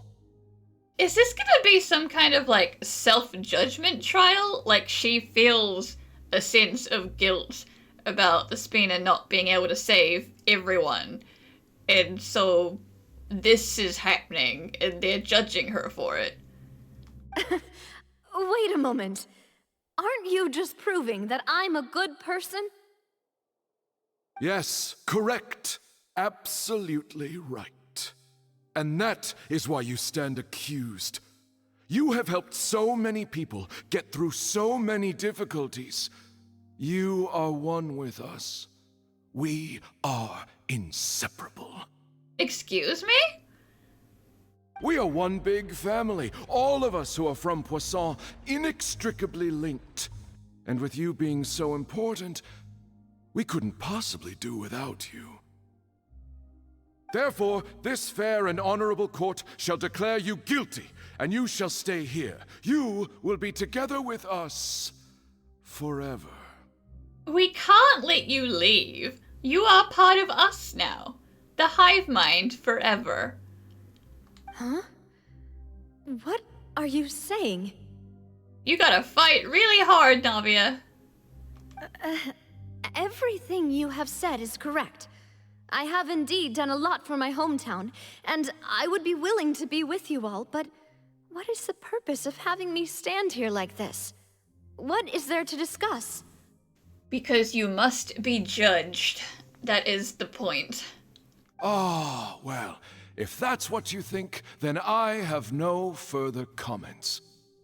Speaker 1: Is this gonna be some kind of, like, self-judgment trial? Like, she feels a sense of guilt about the Spina not being able to save everyone. And so this is happening, and they're judging her for it.
Speaker 6: Wait a moment. Aren't you just proving that I'm a good person?
Speaker 8: Yes, correct. Absolutely right. And that is why you stand accused. You have helped so many people get through so many difficulties. You are one with us. We are inseparable.
Speaker 1: Excuse me?
Speaker 8: We are one big family, all of us who are from Poisson, inextricably linked. And with you being so important, we couldn't possibly do without you. Therefore, this fair and honorable court shall declare you guilty, and you shall stay here. You will be together with us forever.
Speaker 1: We can't let you leave. You are part of us now. The hive mind forever.
Speaker 6: Huh? What are you saying?
Speaker 1: You gotta fight really hard, Navia.
Speaker 6: Everything you have said is correct. I have indeed done a lot for my hometown, and I would be willing to be with you all, but what is the purpose of having me stand here like this? What is there to discuss?
Speaker 1: Because you must be judged. That is the point.
Speaker 8: Ah, well, if that's what you think, then I have no further comments.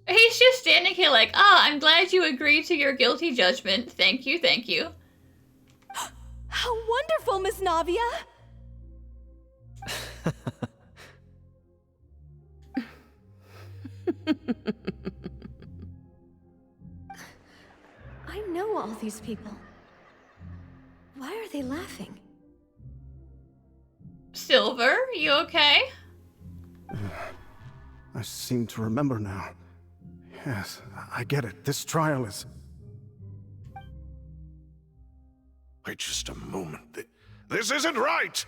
Speaker 1: He's just standing here like, I'm glad you agreed to your guilty judgment. Thank you, thank you.
Speaker 14: How wonderful, Miss Navia!
Speaker 6: I know all these people. Why are they laughing?
Speaker 1: Silver, you okay?
Speaker 12: I seem to remember now. Yes, I get it. This trial is...
Speaker 11: Wait just a moment. This isn't right!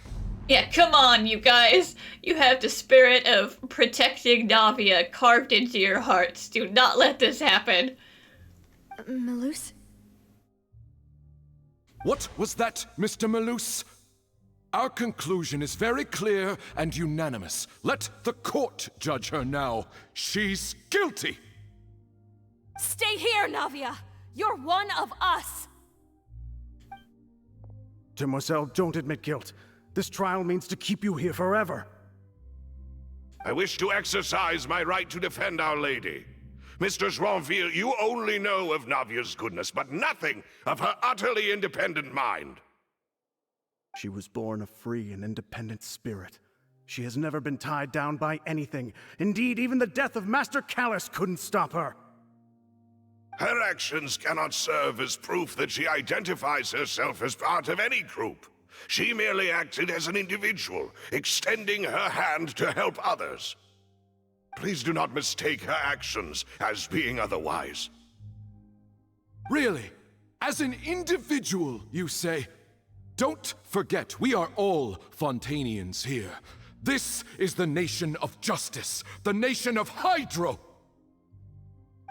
Speaker 1: Yeah, come on, you guys. You have the spirit of protecting Navia carved into your hearts. Do not let this happen.
Speaker 6: Malus?
Speaker 8: What was that, Mr. Malus? Our conclusion is very clear and unanimous. Let the court judge her now. She's guilty!
Speaker 3: Stay here, Navia! You're one of us!
Speaker 12: Demoiselle, don't admit guilt. This trial means to keep you here forever.
Speaker 11: I wish to exercise my right to defend Our Lady. Mr. Joinville, you only know of Navia's goodness, but nothing of her utterly independent mind.
Speaker 12: She was born a free and independent spirit. She has never been tied down by anything. Indeed, even the death of Master Callus couldn't stop her.
Speaker 11: Her actions cannot serve as proof that she identifies herself as part of any group. She merely acted as an individual, extending her hand to help others. Please do not mistake her actions as being otherwise.
Speaker 8: Really? As an individual, you say? Don't forget, we are all Fontainians here. This is the nation of justice, the nation of Hydro!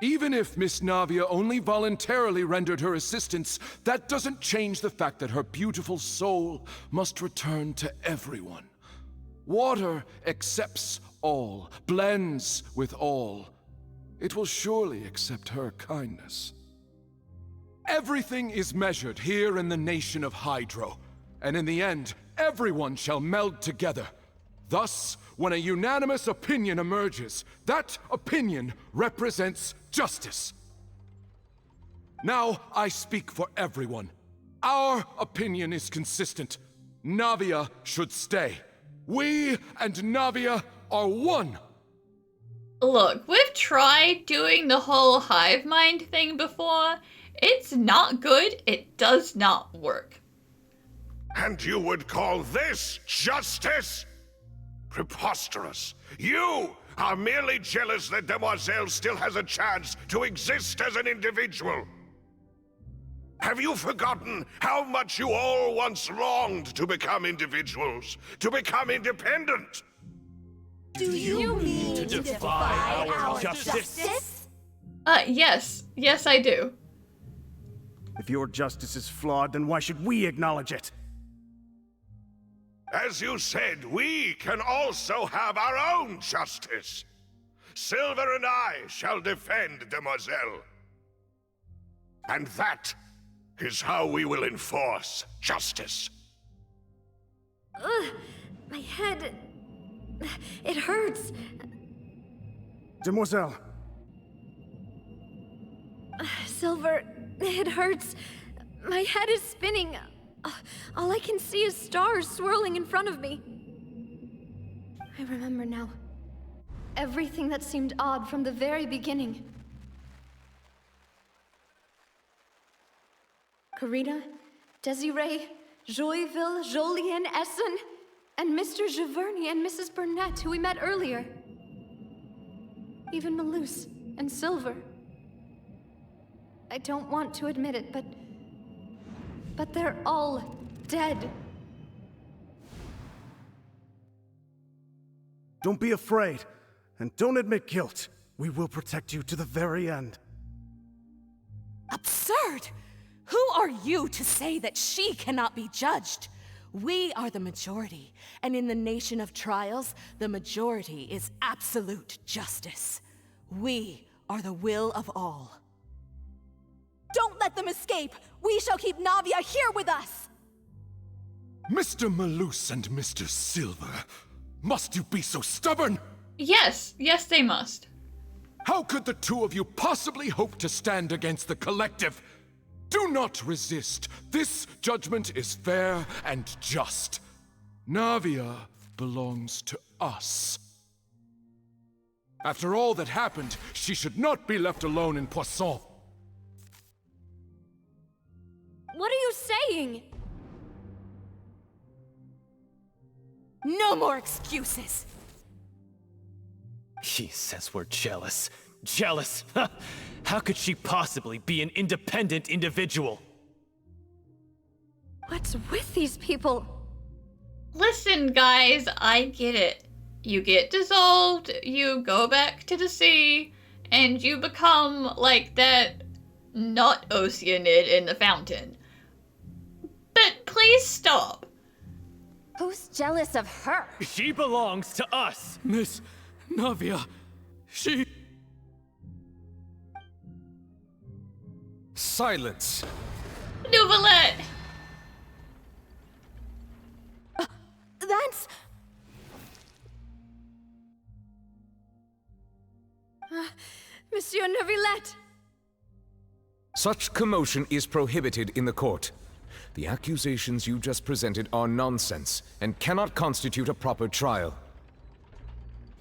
Speaker 8: Even if Miss Navia only voluntarily rendered her assistance, that doesn't change the fact that her beautiful soul must return to everyone. Water accepts all, blends with all. It will surely accept her kindness. Everything is measured here in the nation of Hydro, and in the end, everyone shall meld together. Thus, when a unanimous opinion emerges, that opinion represents justice. Now I speak for everyone. Our opinion is consistent. Navia should stay. We and Navia are one.
Speaker 1: Look, we've tried doing the whole hive mind thing before. It's not good. It does not work.
Speaker 11: And you would call this justice? Preposterous. You are merely jealous that Demoiselle still has a chance to exist as an individual. Have you forgotten how much you all once longed to become individuals, to become independent?
Speaker 2: Do you mean to defy our justice?
Speaker 1: Yes. Yes, I do.
Speaker 12: If your justice is flawed, then why should we acknowledge it?
Speaker 11: As you said, we can also have our own justice. Silver and I shall defend Demoiselle. And that is how we will enforce justice.
Speaker 6: Ugh, my head... It hurts.
Speaker 12: Demoiselle.
Speaker 6: Silver, it hurts. My head is spinning. All I can see is stars swirling in front of me. I remember now. Everything that seemed odd from the very beginning. Karina, Desiree, Joyville, Jolien, Essen, and Mr. Giverny and Mrs. Burnett, who we met earlier. Even Malus and Silver. I don't want to admit it, but they're all dead.
Speaker 12: Don't be afraid, and don't admit guilt. We will protect you to the very end.
Speaker 3: Absurd! Who are you to say that she cannot be judged? We are the majority, and in the nation of trials, the majority is absolute justice. We are the will of all. Don't let them escape! We shall keep Navia here with us!
Speaker 8: Mr. Malus and Mr. Silver, must you be so stubborn?
Speaker 1: Yes, yes they must.
Speaker 8: How could the two of you possibly hope to stand against the collective? Do not resist. This judgment is fair and just. Navia belongs to us. After all that happened, she should not be left alone in Poisson.
Speaker 6: What are you saying?
Speaker 3: No more excuses!
Speaker 9: He says we're jealous. Jealous? How could she possibly be an independent individual?
Speaker 6: What's with these people?
Speaker 1: Listen, guys, I get it. You get dissolved, you go back to the sea, and you become like that not Oceanid in the fountain. But please stop.
Speaker 14: Who's jealous of her?
Speaker 9: She belongs to us!
Speaker 8: Miss Navia, she...
Speaker 7: Silence!
Speaker 1: Nouvellette!
Speaker 3: That's...
Speaker 6: Monsieur Neuvillette!
Speaker 7: Such commotion is prohibited in the court. The accusations you just presented are nonsense and cannot constitute a proper trial.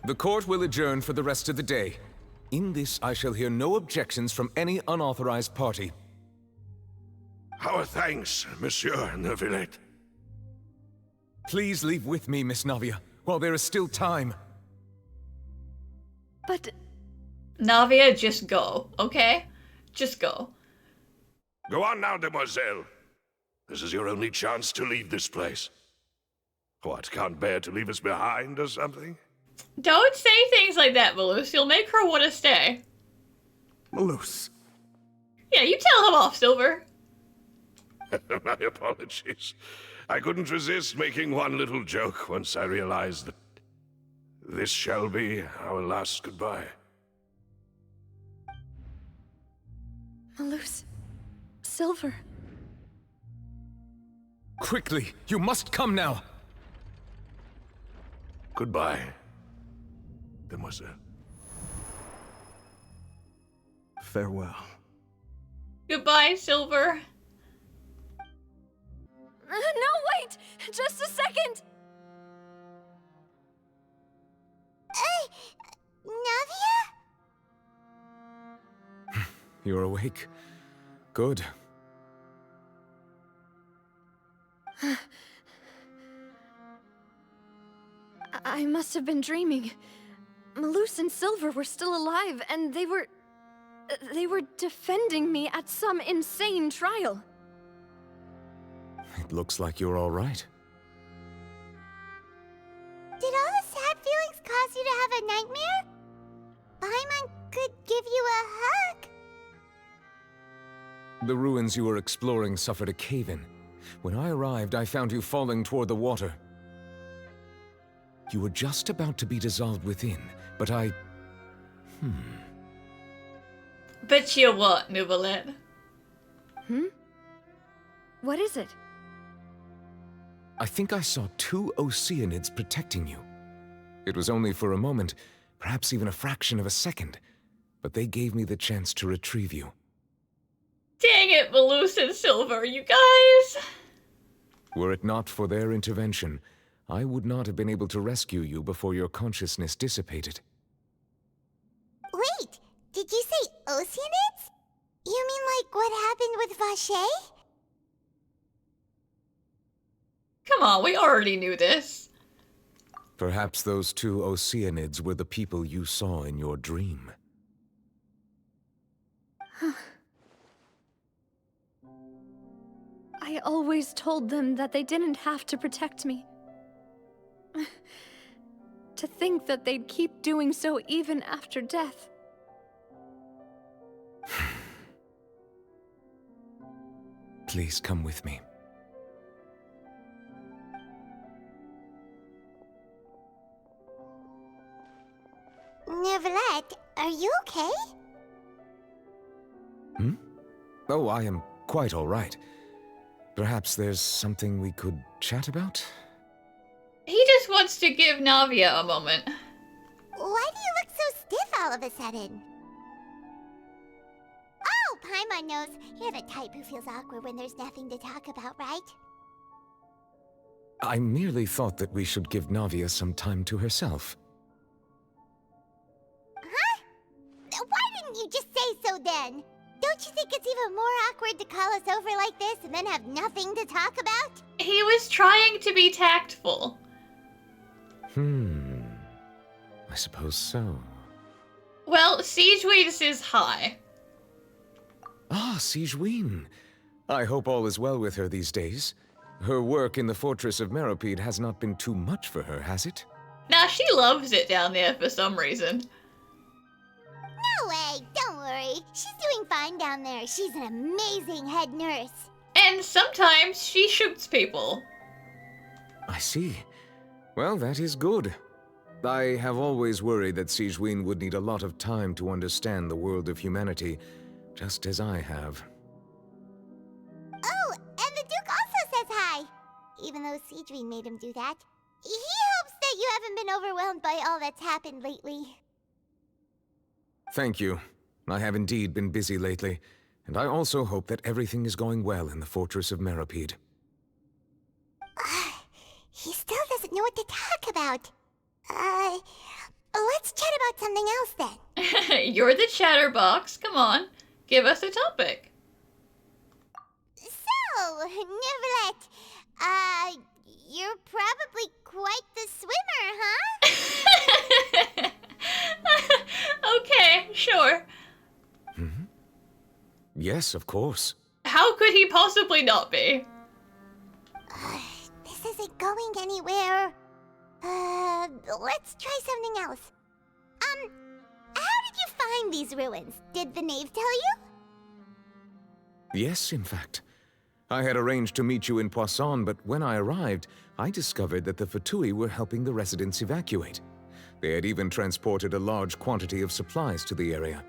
Speaker 7: The court will adjourn for the rest of the day. In this, I shall hear no objections from any unauthorized party.
Speaker 11: Our thanks, Monsieur Neuvillette.
Speaker 7: Please leave with me, Miss Navia, while there is still time.
Speaker 6: But...
Speaker 1: Navia, just go, okay? Just go.
Speaker 11: Go on now, demoiselle. This is your only chance to leave this place. What, can't bear to leave us behind or something?
Speaker 1: Don't say things like that, Malus. You'll make her want to stay.
Speaker 12: Malus.
Speaker 1: Yeah, you tell him off, Silver.
Speaker 11: My apologies. I couldn't resist making one little joke once I realized that this shall be our last goodbye.
Speaker 6: Malus... Silver...
Speaker 7: Quickly, you must come now!
Speaker 11: Goodbye, demoiselle.
Speaker 12: Farewell.
Speaker 1: Goodbye, Silver.
Speaker 6: No, wait! Just a second!
Speaker 2: Hey, Navia?
Speaker 7: You're awake. Good.
Speaker 6: I must have been dreaming. Malus and Silver were still alive, and they were defending me at some insane trial.
Speaker 7: It looks like you're all right.
Speaker 2: Did all the sad feelings cause you to have a nightmare? Paimon could give you a hug.
Speaker 7: The ruins you were exploring suffered a cave-in. When I arrived, I found you falling toward the water. You were just about to be dissolved within, but I...
Speaker 1: But you what, Nouvellette?
Speaker 6: What is it?
Speaker 7: I think I saw 2 Oceanids protecting you. It was only for a moment, perhaps even a fraction of a second, but they gave me the chance to retrieve you.
Speaker 1: Dang it, Malus and Silver, you guys!
Speaker 7: Were it not for their intervention, I would not have been able to rescue you before your consciousness dissipated.
Speaker 2: Wait, did you say Oceanids? You mean like what happened with Vacher?
Speaker 1: Come on, we already knew this.
Speaker 7: Perhaps those 2 Oceanids were the people you saw in your dream.
Speaker 6: I always told them that they didn't have to protect me. To think that they'd keep doing so even after death.
Speaker 7: Please come with me.
Speaker 2: Neuvillette, are you okay?
Speaker 7: Oh, I am quite all right. Perhaps there's something we could chat about?
Speaker 1: He just wants to give Navia a moment.
Speaker 2: Why do you look so stiff all of a sudden? Oh, Paimon knows. You're the type who feels awkward when there's nothing to talk about, right?
Speaker 7: I merely thought that we should give Navia some time to herself.
Speaker 2: episode then. Don't you think it's even more awkward to call us over like this and then have nothing to talk about?
Speaker 1: He was trying to be tactful.
Speaker 7: I suppose so.
Speaker 1: Well, Siegeween says hi.
Speaker 7: Ah, Siegeween. I hope all is well with her these days. Her work in the Fortress of Meropide has not been too much for her, has it?
Speaker 1: Nah, she loves it down there for some reason.
Speaker 2: No way, don't worry. She's doing fine down there. She's an amazing head nurse.
Speaker 1: And sometimes she shoots people.
Speaker 7: I see. Well, that is good. I have always worried that Siegeween would need a lot of time to understand the world of humanity, just as I have.
Speaker 2: Oh, and the Duke also says hi. Even though Siegeween made him do that. He hopes that you haven't been overwhelmed by all that's happened lately.
Speaker 7: Thank you. I have indeed been busy lately, and I also hope that everything is going well in the Fortress of Meropide.
Speaker 2: He still doesn't know what to talk about. Let's chat about something else then.
Speaker 1: You're the chatterbox. Come on, give us a topic.
Speaker 2: So, Neverlet, you're probably quite the swimmer, huh?
Speaker 1: Okay, sure.
Speaker 7: Yes, of course.
Speaker 1: How could he possibly not be?
Speaker 2: This isn't going anywhere. Let's try something else. How did you find these ruins? Did the knave tell you?
Speaker 7: Yes, in fact. I had arranged to meet you in Poisson, but when I arrived, I discovered that the Fatui were helping the residents evacuate. They had even transported a large quantity of supplies to the area.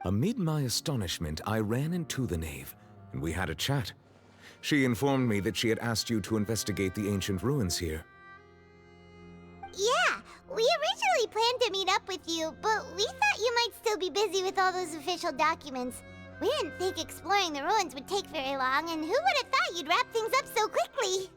Speaker 7: Amid my astonishment, I ran into the knave, and we had a chat. She informed me that she had asked you to investigate the ancient ruins here.
Speaker 2: Yeah, we originally planned to meet up with you, but we thought you might still be busy with all those official documents. We didn't think exploring the ruins would take very long, and who would have thought you'd wrap things up so quickly?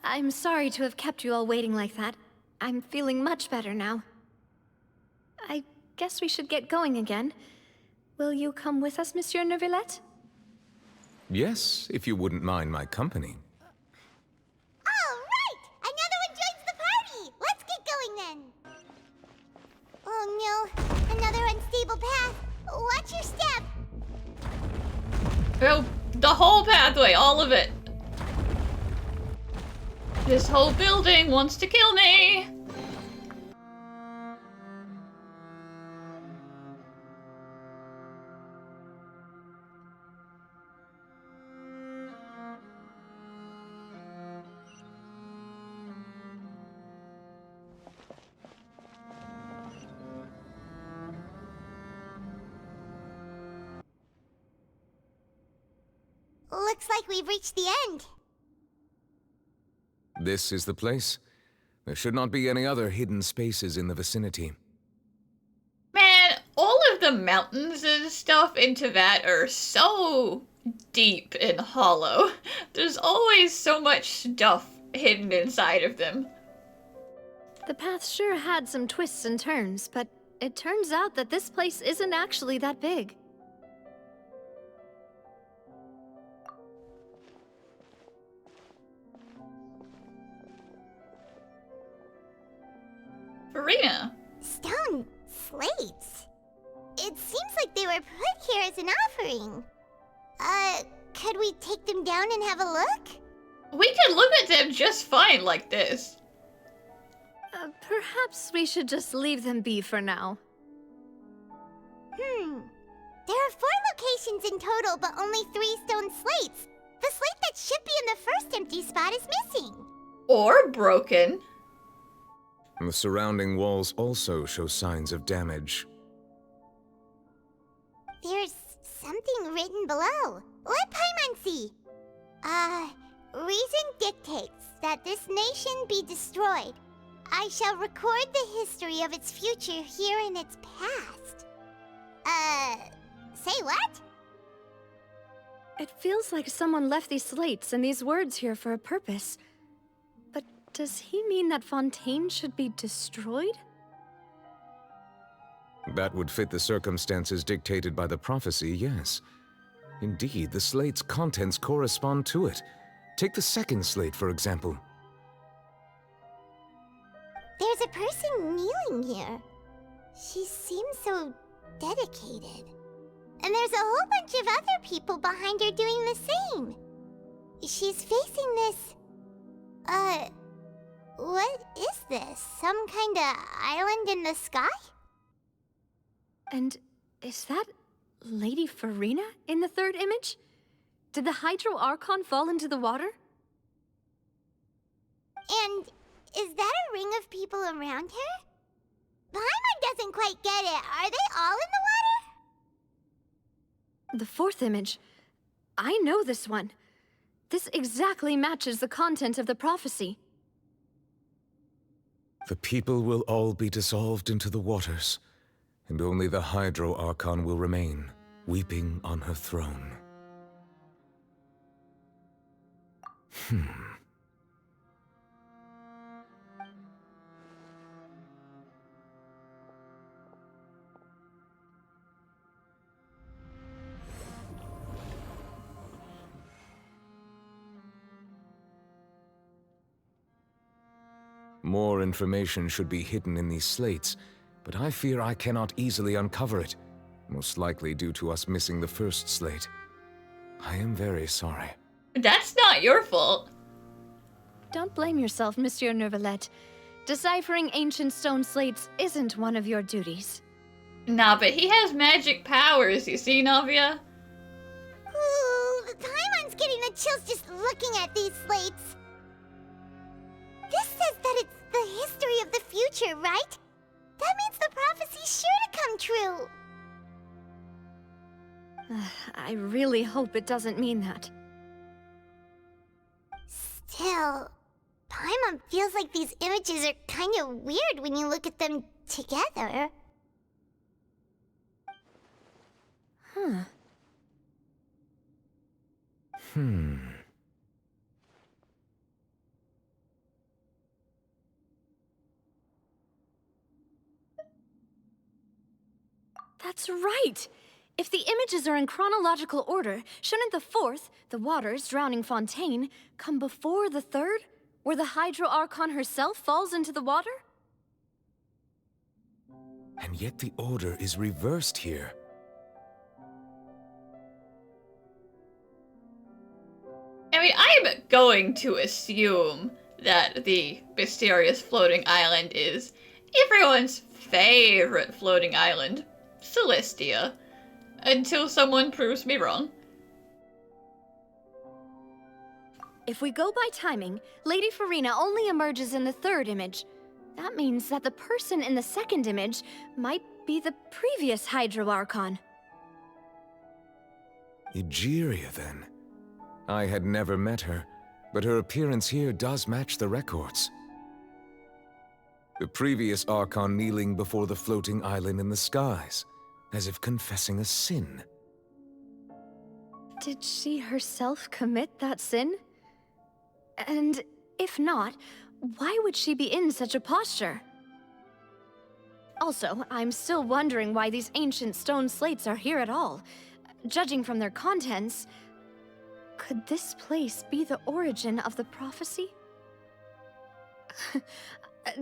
Speaker 6: I'm sorry to have kept you all waiting like that. I'm feeling much better now. I guess we should get going again. Will you come with us, Monsieur Neuvillette?
Speaker 7: Yes, if you wouldn't mind my company.
Speaker 2: All right! Another one joins the party! Let's get going then! Oh no, another unstable path. Watch your step!
Speaker 1: Oh, the whole pathway, all of it. This whole building wants to kill me.
Speaker 2: Looks like we've reached the end.
Speaker 7: This is the place. There should not be any other hidden spaces in the vicinity.
Speaker 1: Man, all of the mountains and stuff into that are so deep and hollow. There's always so much stuff hidden inside of them.
Speaker 6: The path sure had some twists and turns, but it turns out that this place isn't actually that big.
Speaker 1: Farina.
Speaker 2: Stone slates. It seems like they were put here as an offering. Could we take them down and have a look?
Speaker 1: We could look at them just fine like this.
Speaker 6: Perhaps we should just leave them be for now.
Speaker 2: There are 4 locations in total, but only 3 stone slates. The slate that should be in the first empty spot is missing.
Speaker 1: Or broken.
Speaker 7: The surrounding walls also show signs of damage.
Speaker 2: There's something written below. Let Paimon see. Reason dictates that this nation be destroyed. I shall record the history of its future here in its past. Say what?
Speaker 6: It feels like someone left these slates and these words here for a purpose. Does he mean that Fontaine should be destroyed?
Speaker 7: That would fit the circumstances dictated by the prophecy, yes. Indeed, the slate's contents correspond to it. Take the second slate, for example.
Speaker 2: There's a person kneeling here. She seems so dedicated. And there's a whole bunch of other people behind her doing the same. She's facing this... what is this? Some kind of island in the sky?
Speaker 6: And is that Lady Farina in the third image? Did the Hydro Archon fall into the water?
Speaker 2: And is that a ring of people around her? Paimon doesn't quite get it. Are they all in the water?
Speaker 6: The fourth image. I know this one. This exactly matches the content of the prophecy.
Speaker 7: The people will all be dissolved into the waters, and only the Hydro Archon will remain, weeping on her throne. More information should be hidden in these slates, but I fear I cannot easily uncover it, most likely due to us missing the first slate. I am very sorry.
Speaker 1: That's not your fault.
Speaker 6: Don't blame yourself, Monsieur Neuvillette. Deciphering ancient stone slates isn't one of your duties.
Speaker 1: Nah, but he has magic powers, you see, Navia?
Speaker 2: Ooh, Paimon's getting the chills just looking at these slates. This says that it's the history of the future, right? That means the prophecy's sure to come true.
Speaker 6: I really hope it doesn't mean that.
Speaker 2: Still, Paimon feels like these images are kind of weird when you look at them together.
Speaker 6: That's right! If the images are in chronological order, shouldn't the fourth, the waters drowning Fontaine, come before the third, where the Hydro Archon herself falls into the water?
Speaker 7: And yet the order is reversed here.
Speaker 1: I mean, I'm going to assume that the mysterious floating island is everyone's favorite floating island, Celestia, until someone proves me wrong.
Speaker 6: If we go by timing, Lady Farina only emerges in the third image. That means that the person in the second image might be the previous Hydro Archon.
Speaker 7: Egeria, then. I had never met her, but her appearance here does match the records. The previous Archon kneeling before the floating island in the skies, as if confessing a sin.
Speaker 6: Did she herself commit that sin? And if not, why would she be in such a posture? Also, I'm still wondering why these ancient stone slates are here at all. Judging from their contents, could this place be the origin of the prophecy?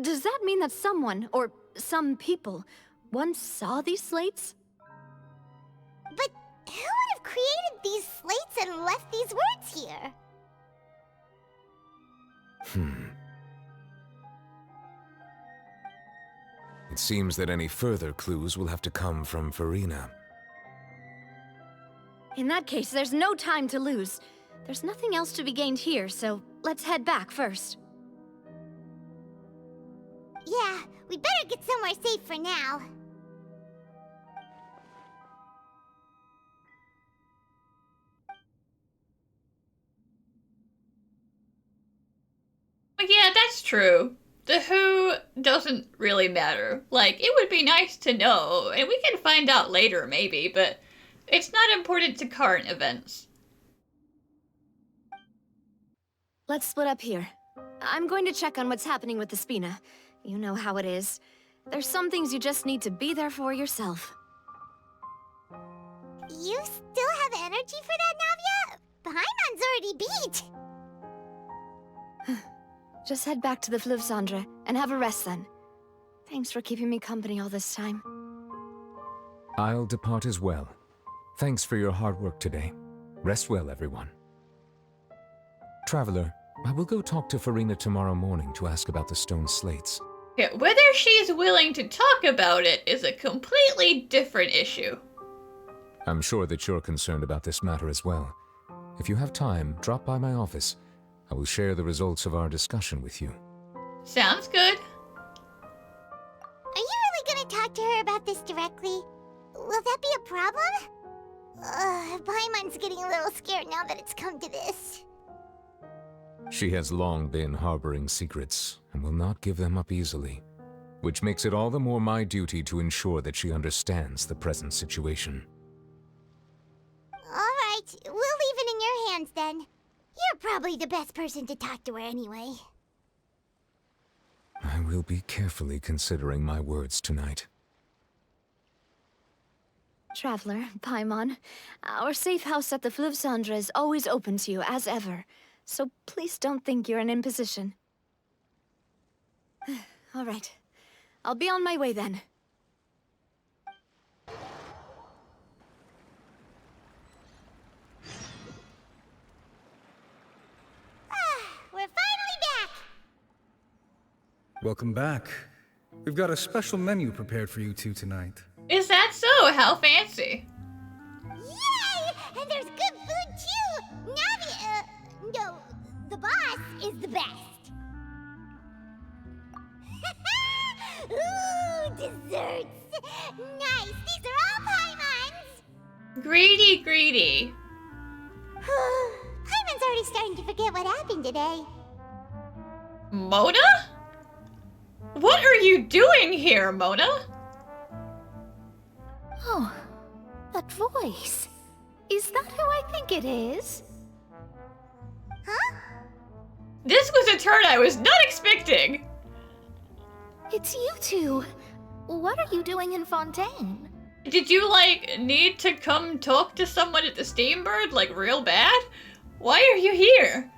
Speaker 6: Does that mean that someone, or some people, once saw these slates?
Speaker 2: But who would have created these slates and left these words here?
Speaker 7: It seems that any further clues will have to come from Farina.
Speaker 6: In that case, there's no time to lose. There's nothing else to be gained here, so let's head back first.
Speaker 2: Yeah, we better get somewhere safe for now.
Speaker 1: Yeah, that's true. The who doesn't really matter. Like, it would be nice to know, and we can find out later maybe, but it's not important to current events.
Speaker 6: Let's split up here. I'm going to check on what's happening with the Spina. You know how it is. There's some things you just need to be there for yourself.
Speaker 2: You still have energy for that, Navia? Paimon's already beat!
Speaker 6: Just head back to the Fluvsandre and have a rest then. Thanks for keeping me company all this time.
Speaker 7: I'll depart as well. Thanks for your hard work today. Rest well, everyone. Traveler, I will go talk to Farina tomorrow morning to ask about the stone slates.
Speaker 1: Yeah, whether she's willing to talk about it is a completely different issue.
Speaker 7: I'm sure that you're concerned about this matter as well. If you have time, drop by my office. I will share the results of our discussion with you.
Speaker 1: Sounds good.
Speaker 2: Are you really gonna talk to her about this directly? Will that be a problem? Paimon's getting a little scared now that it's come to this.
Speaker 7: She has long been harboring secrets, and will not give them up easily, which makes it all the more my duty to ensure that she understands the present situation.
Speaker 2: Alright, we'll leave it in your hands then. You're probably the best person to talk to her anyway.
Speaker 7: I will be carefully considering my words tonight.
Speaker 6: Traveler, Paimon, our safe house at the Fluvsandre is always open to you as ever, so please don't think you're an imposition. All right, I'll be on my way then.
Speaker 2: We're finally back!
Speaker 15: Welcome back. We've got a special menu prepared for you two tonight.
Speaker 1: Is that so? How fancy.
Speaker 2: Yay! And there's good food too! Navi, no, the boss is the best. Ooh, desserts! Nice, these are all Paimon's!
Speaker 1: Greedy, greedy.
Speaker 2: Paimon's already starting to forget what happened today.
Speaker 1: Mona? What are you doing here, Mona?
Speaker 5: Oh, that voice. Is that who I think it is?
Speaker 2: Huh?
Speaker 1: This was a turn I was not expecting.
Speaker 5: It's you two. What are you doing in Fontaine?
Speaker 1: Did you, need to come talk to someone at the Steambird, real bad? Why are you here?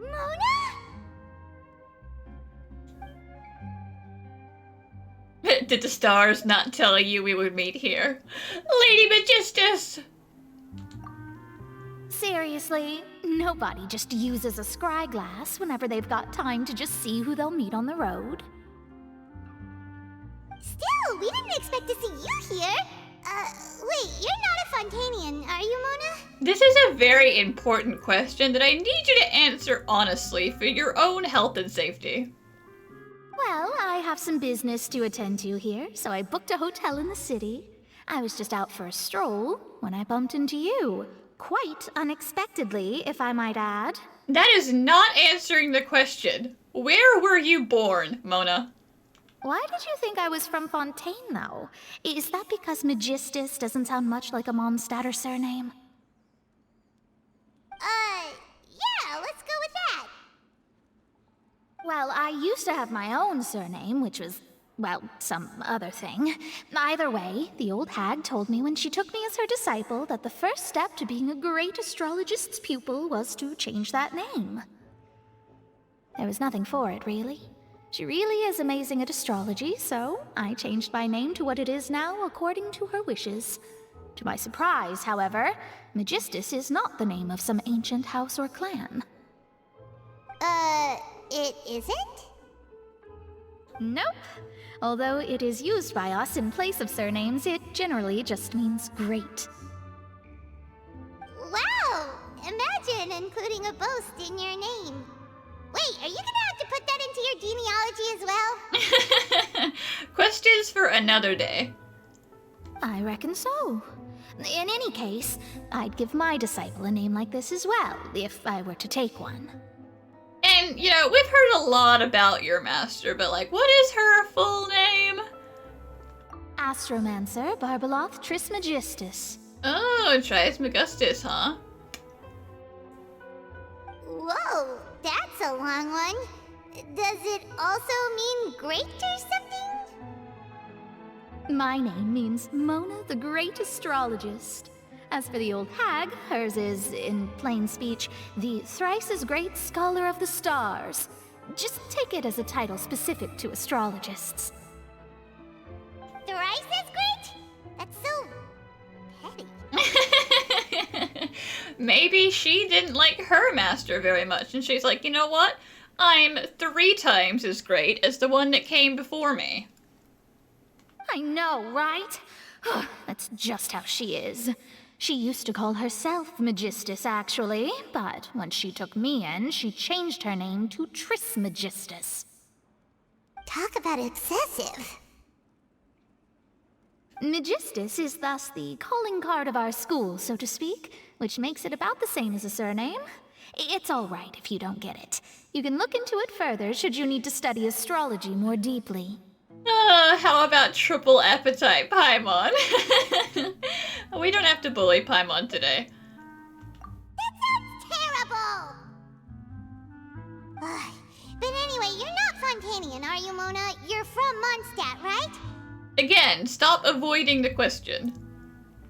Speaker 2: Mona?
Speaker 1: Did the stars not tell you we would meet here? Lady Magistus!
Speaker 5: Seriously, nobody just uses a scry glass whenever they've got time to just see who they'll meet on the road.
Speaker 2: Still, we didn't expect to see you here. Wait, you're not a Fontainian, are you, Mona?
Speaker 1: This is a very important question that I need you to answer honestly for your own health and safety.
Speaker 5: Well, I have some business to attend to here, so I booked a hotel in the city. I was just out for a stroll when I bumped into you. Quite unexpectedly, if I might add.
Speaker 1: That is not answering the question. Where were you born, Mona?
Speaker 5: Why did you think I was from Fontaine, though? Is that because Magistus doesn't sound much like a Mondstatter surname?
Speaker 2: Yeah, let's go with that.
Speaker 5: Well, I used to have my own surname, which was, well, some other thing. Either way, the old hag told me when she took me as her disciple that the first step to being a great astrologist's pupil was to change that name. There was nothing for it, really. She really is amazing at astrology, so I changed my name to what it is now according to her wishes. To my surprise, however, Magistus is not the name of some ancient house or clan.
Speaker 2: It isn't?
Speaker 5: Nope. Although it is used by us in place of surnames, it generally just means great.
Speaker 2: Wow! Imagine including a boast in your name. Wait, are you gonna have to put that into your genealogy as well?
Speaker 1: Questions for another day.
Speaker 5: I reckon so. In any case, I'd give my disciple a name like this as well, if I were to take one.
Speaker 1: And, we've heard a lot about your master, but, what is her full name?
Speaker 5: Astromancer Barbeloth Trismegistus.
Speaker 1: Oh, Trismegistus, huh?
Speaker 2: Whoa, that's a long one. Does it also mean great or something?
Speaker 5: My name means Mona the Great Astrologist. As for the old hag, hers is, in plain speech, the thrice as great scholar of the stars. Just take it as a title specific to astrologists.
Speaker 2: Thrice as great? That's so petty.
Speaker 1: Maybe she didn't like her master very much, and she's like, you know what? I'm 3 times as great as the one that came before me.
Speaker 5: I know, right? That's just how she is. She used to call herself Magistus, actually, but when she took me in, she changed her name to Trismegistus.
Speaker 2: Talk about excessive.
Speaker 5: Magistus is thus the calling card of our school, so to speak, which makes it about the same as a surname. It's all right if you don't get it. You can look into it further should you need to study astrology more deeply.
Speaker 1: How about triple appetite, Paimon? We don't have to bully Paimon today.
Speaker 2: That sounds terrible! But anyway, you're not Fontainian, are you, Mona? You're from Mondstadt, right?
Speaker 1: Again, stop avoiding the question.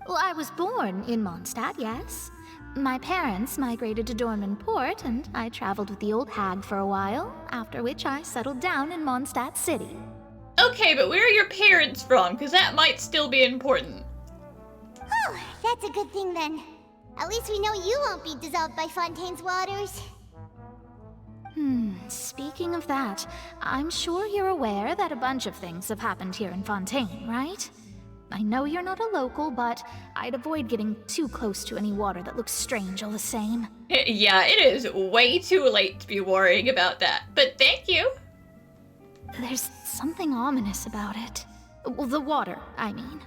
Speaker 5: Well, I was born in Mondstadt, yes. My parents migrated to Dornman Port, and I traveled with the old hag for a while, after which I settled down in Mondstadt City.
Speaker 1: Okay, but where are your parents from? Because that might still be important.
Speaker 2: Oh, that's a good thing then. At least we know you won't be dissolved by Fontaine's waters.
Speaker 5: Speaking of that, I'm sure you're aware that a bunch of things have happened here in Fontaine, right? I know you're not a local, but I'd avoid getting too close to any water that looks strange all the same.
Speaker 1: Yeah, it is way too late to be worrying about that, but thank you.
Speaker 5: There's something ominous about it. Well, the water, I mean.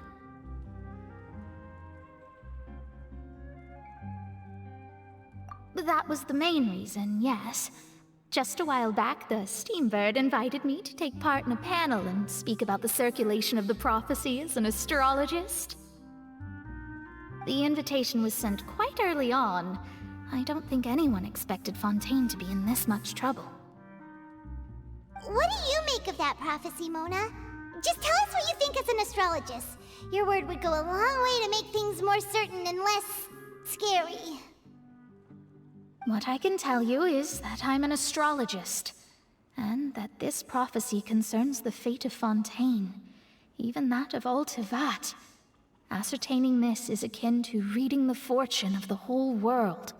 Speaker 5: That was the main reason, yes. Just a while back, the Steambird invited me to take part in a panel and speak about the circulation of the prophecy as an astrologist. The invitation was sent quite early on. I don't think anyone expected Fontaine to be in this much trouble.
Speaker 2: What do you make of that prophecy, Mona? Just tell us what you think as an astrologist. Your word would go a long way to make things more certain and less scary.
Speaker 5: What I can tell you is that I'm an astrologist, and that this prophecy concerns the fate of Fontaine, even that of all Tevat. Ascertaining this is akin to reading the fortune of the whole world.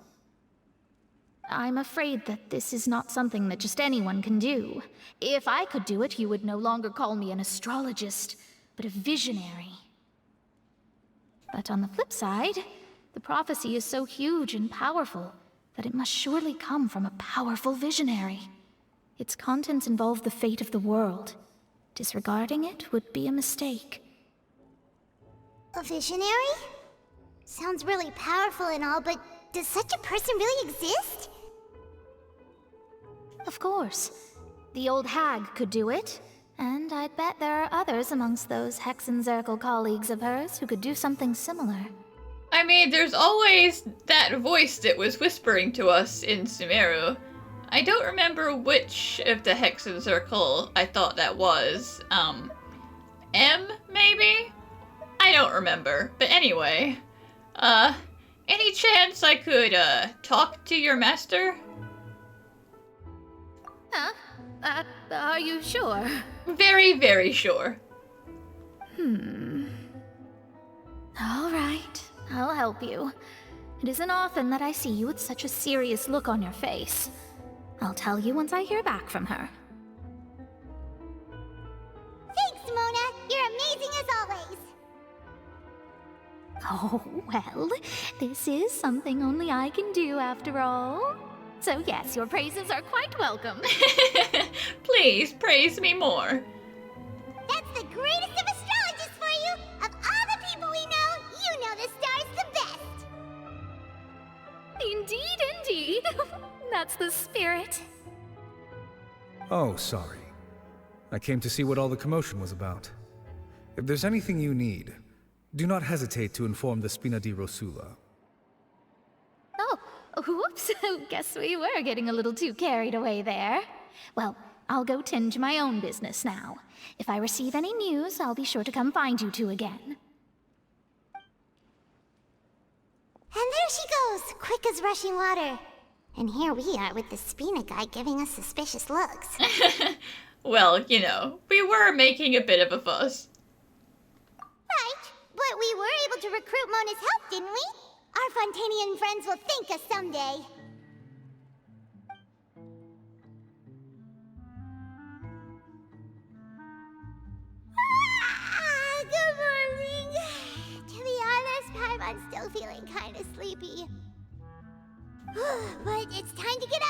Speaker 5: I'm afraid that this is not something that just anyone can do. If I could do it, you would no longer call me an astrologist, but a visionary. But on the flip side, the prophecy is so huge and powerful that it must surely come from a powerful visionary. Its contents involve the fate of the world. Disregarding it would be a mistake.
Speaker 2: A visionary? Sounds really powerful and all, but does such a person really exist?
Speaker 5: Of course. The old hag could do it, and I'd bet there are others amongst those Hexenzirkel colleagues of hers who could do something similar.
Speaker 1: I mean, there's always that voice that was whispering to us in Sumeru. I don't remember which of the Hexenzirkel I thought that was. M, maybe? I don't remember. But anyway, any chance I could, talk to your master?
Speaker 5: Huh? Are you sure?
Speaker 1: Very, very sure.
Speaker 5: All right. I'll help you. It isn't often that I see you with such a serious look on your face. I'll tell you once I hear back from her.
Speaker 2: Thanks, Mona! You're amazing as always!
Speaker 5: Oh, well, this is something only I can do after all. So yes, your praises are quite welcome.
Speaker 1: Please, praise me more.
Speaker 2: That's the greatest of astrologists for you! Of all the people we know, you know the star's the best!
Speaker 5: Indeed, indeed. That's the spirit.
Speaker 15: Oh, sorry. I came to see what all the commotion was about. If there's anything you need, do not hesitate to inform the Spina di Rosula.
Speaker 5: Oh, whoops. Guess we were getting a little too carried away there. Well, I'll go tend to my own business now. If I receive any news, I'll be sure to come find you two again.
Speaker 2: And there she goes, quick as rushing water. And here we are with the Spina guy giving us suspicious looks.
Speaker 1: Well, you know, we were making a bit of a fuss.
Speaker 2: Right, but we were able to recruit Mona's help, didn't we? Our Fontainian friends will thank us someday. Good morning. To be honest, Paimon's still feeling kind of sleepy. But it's time to get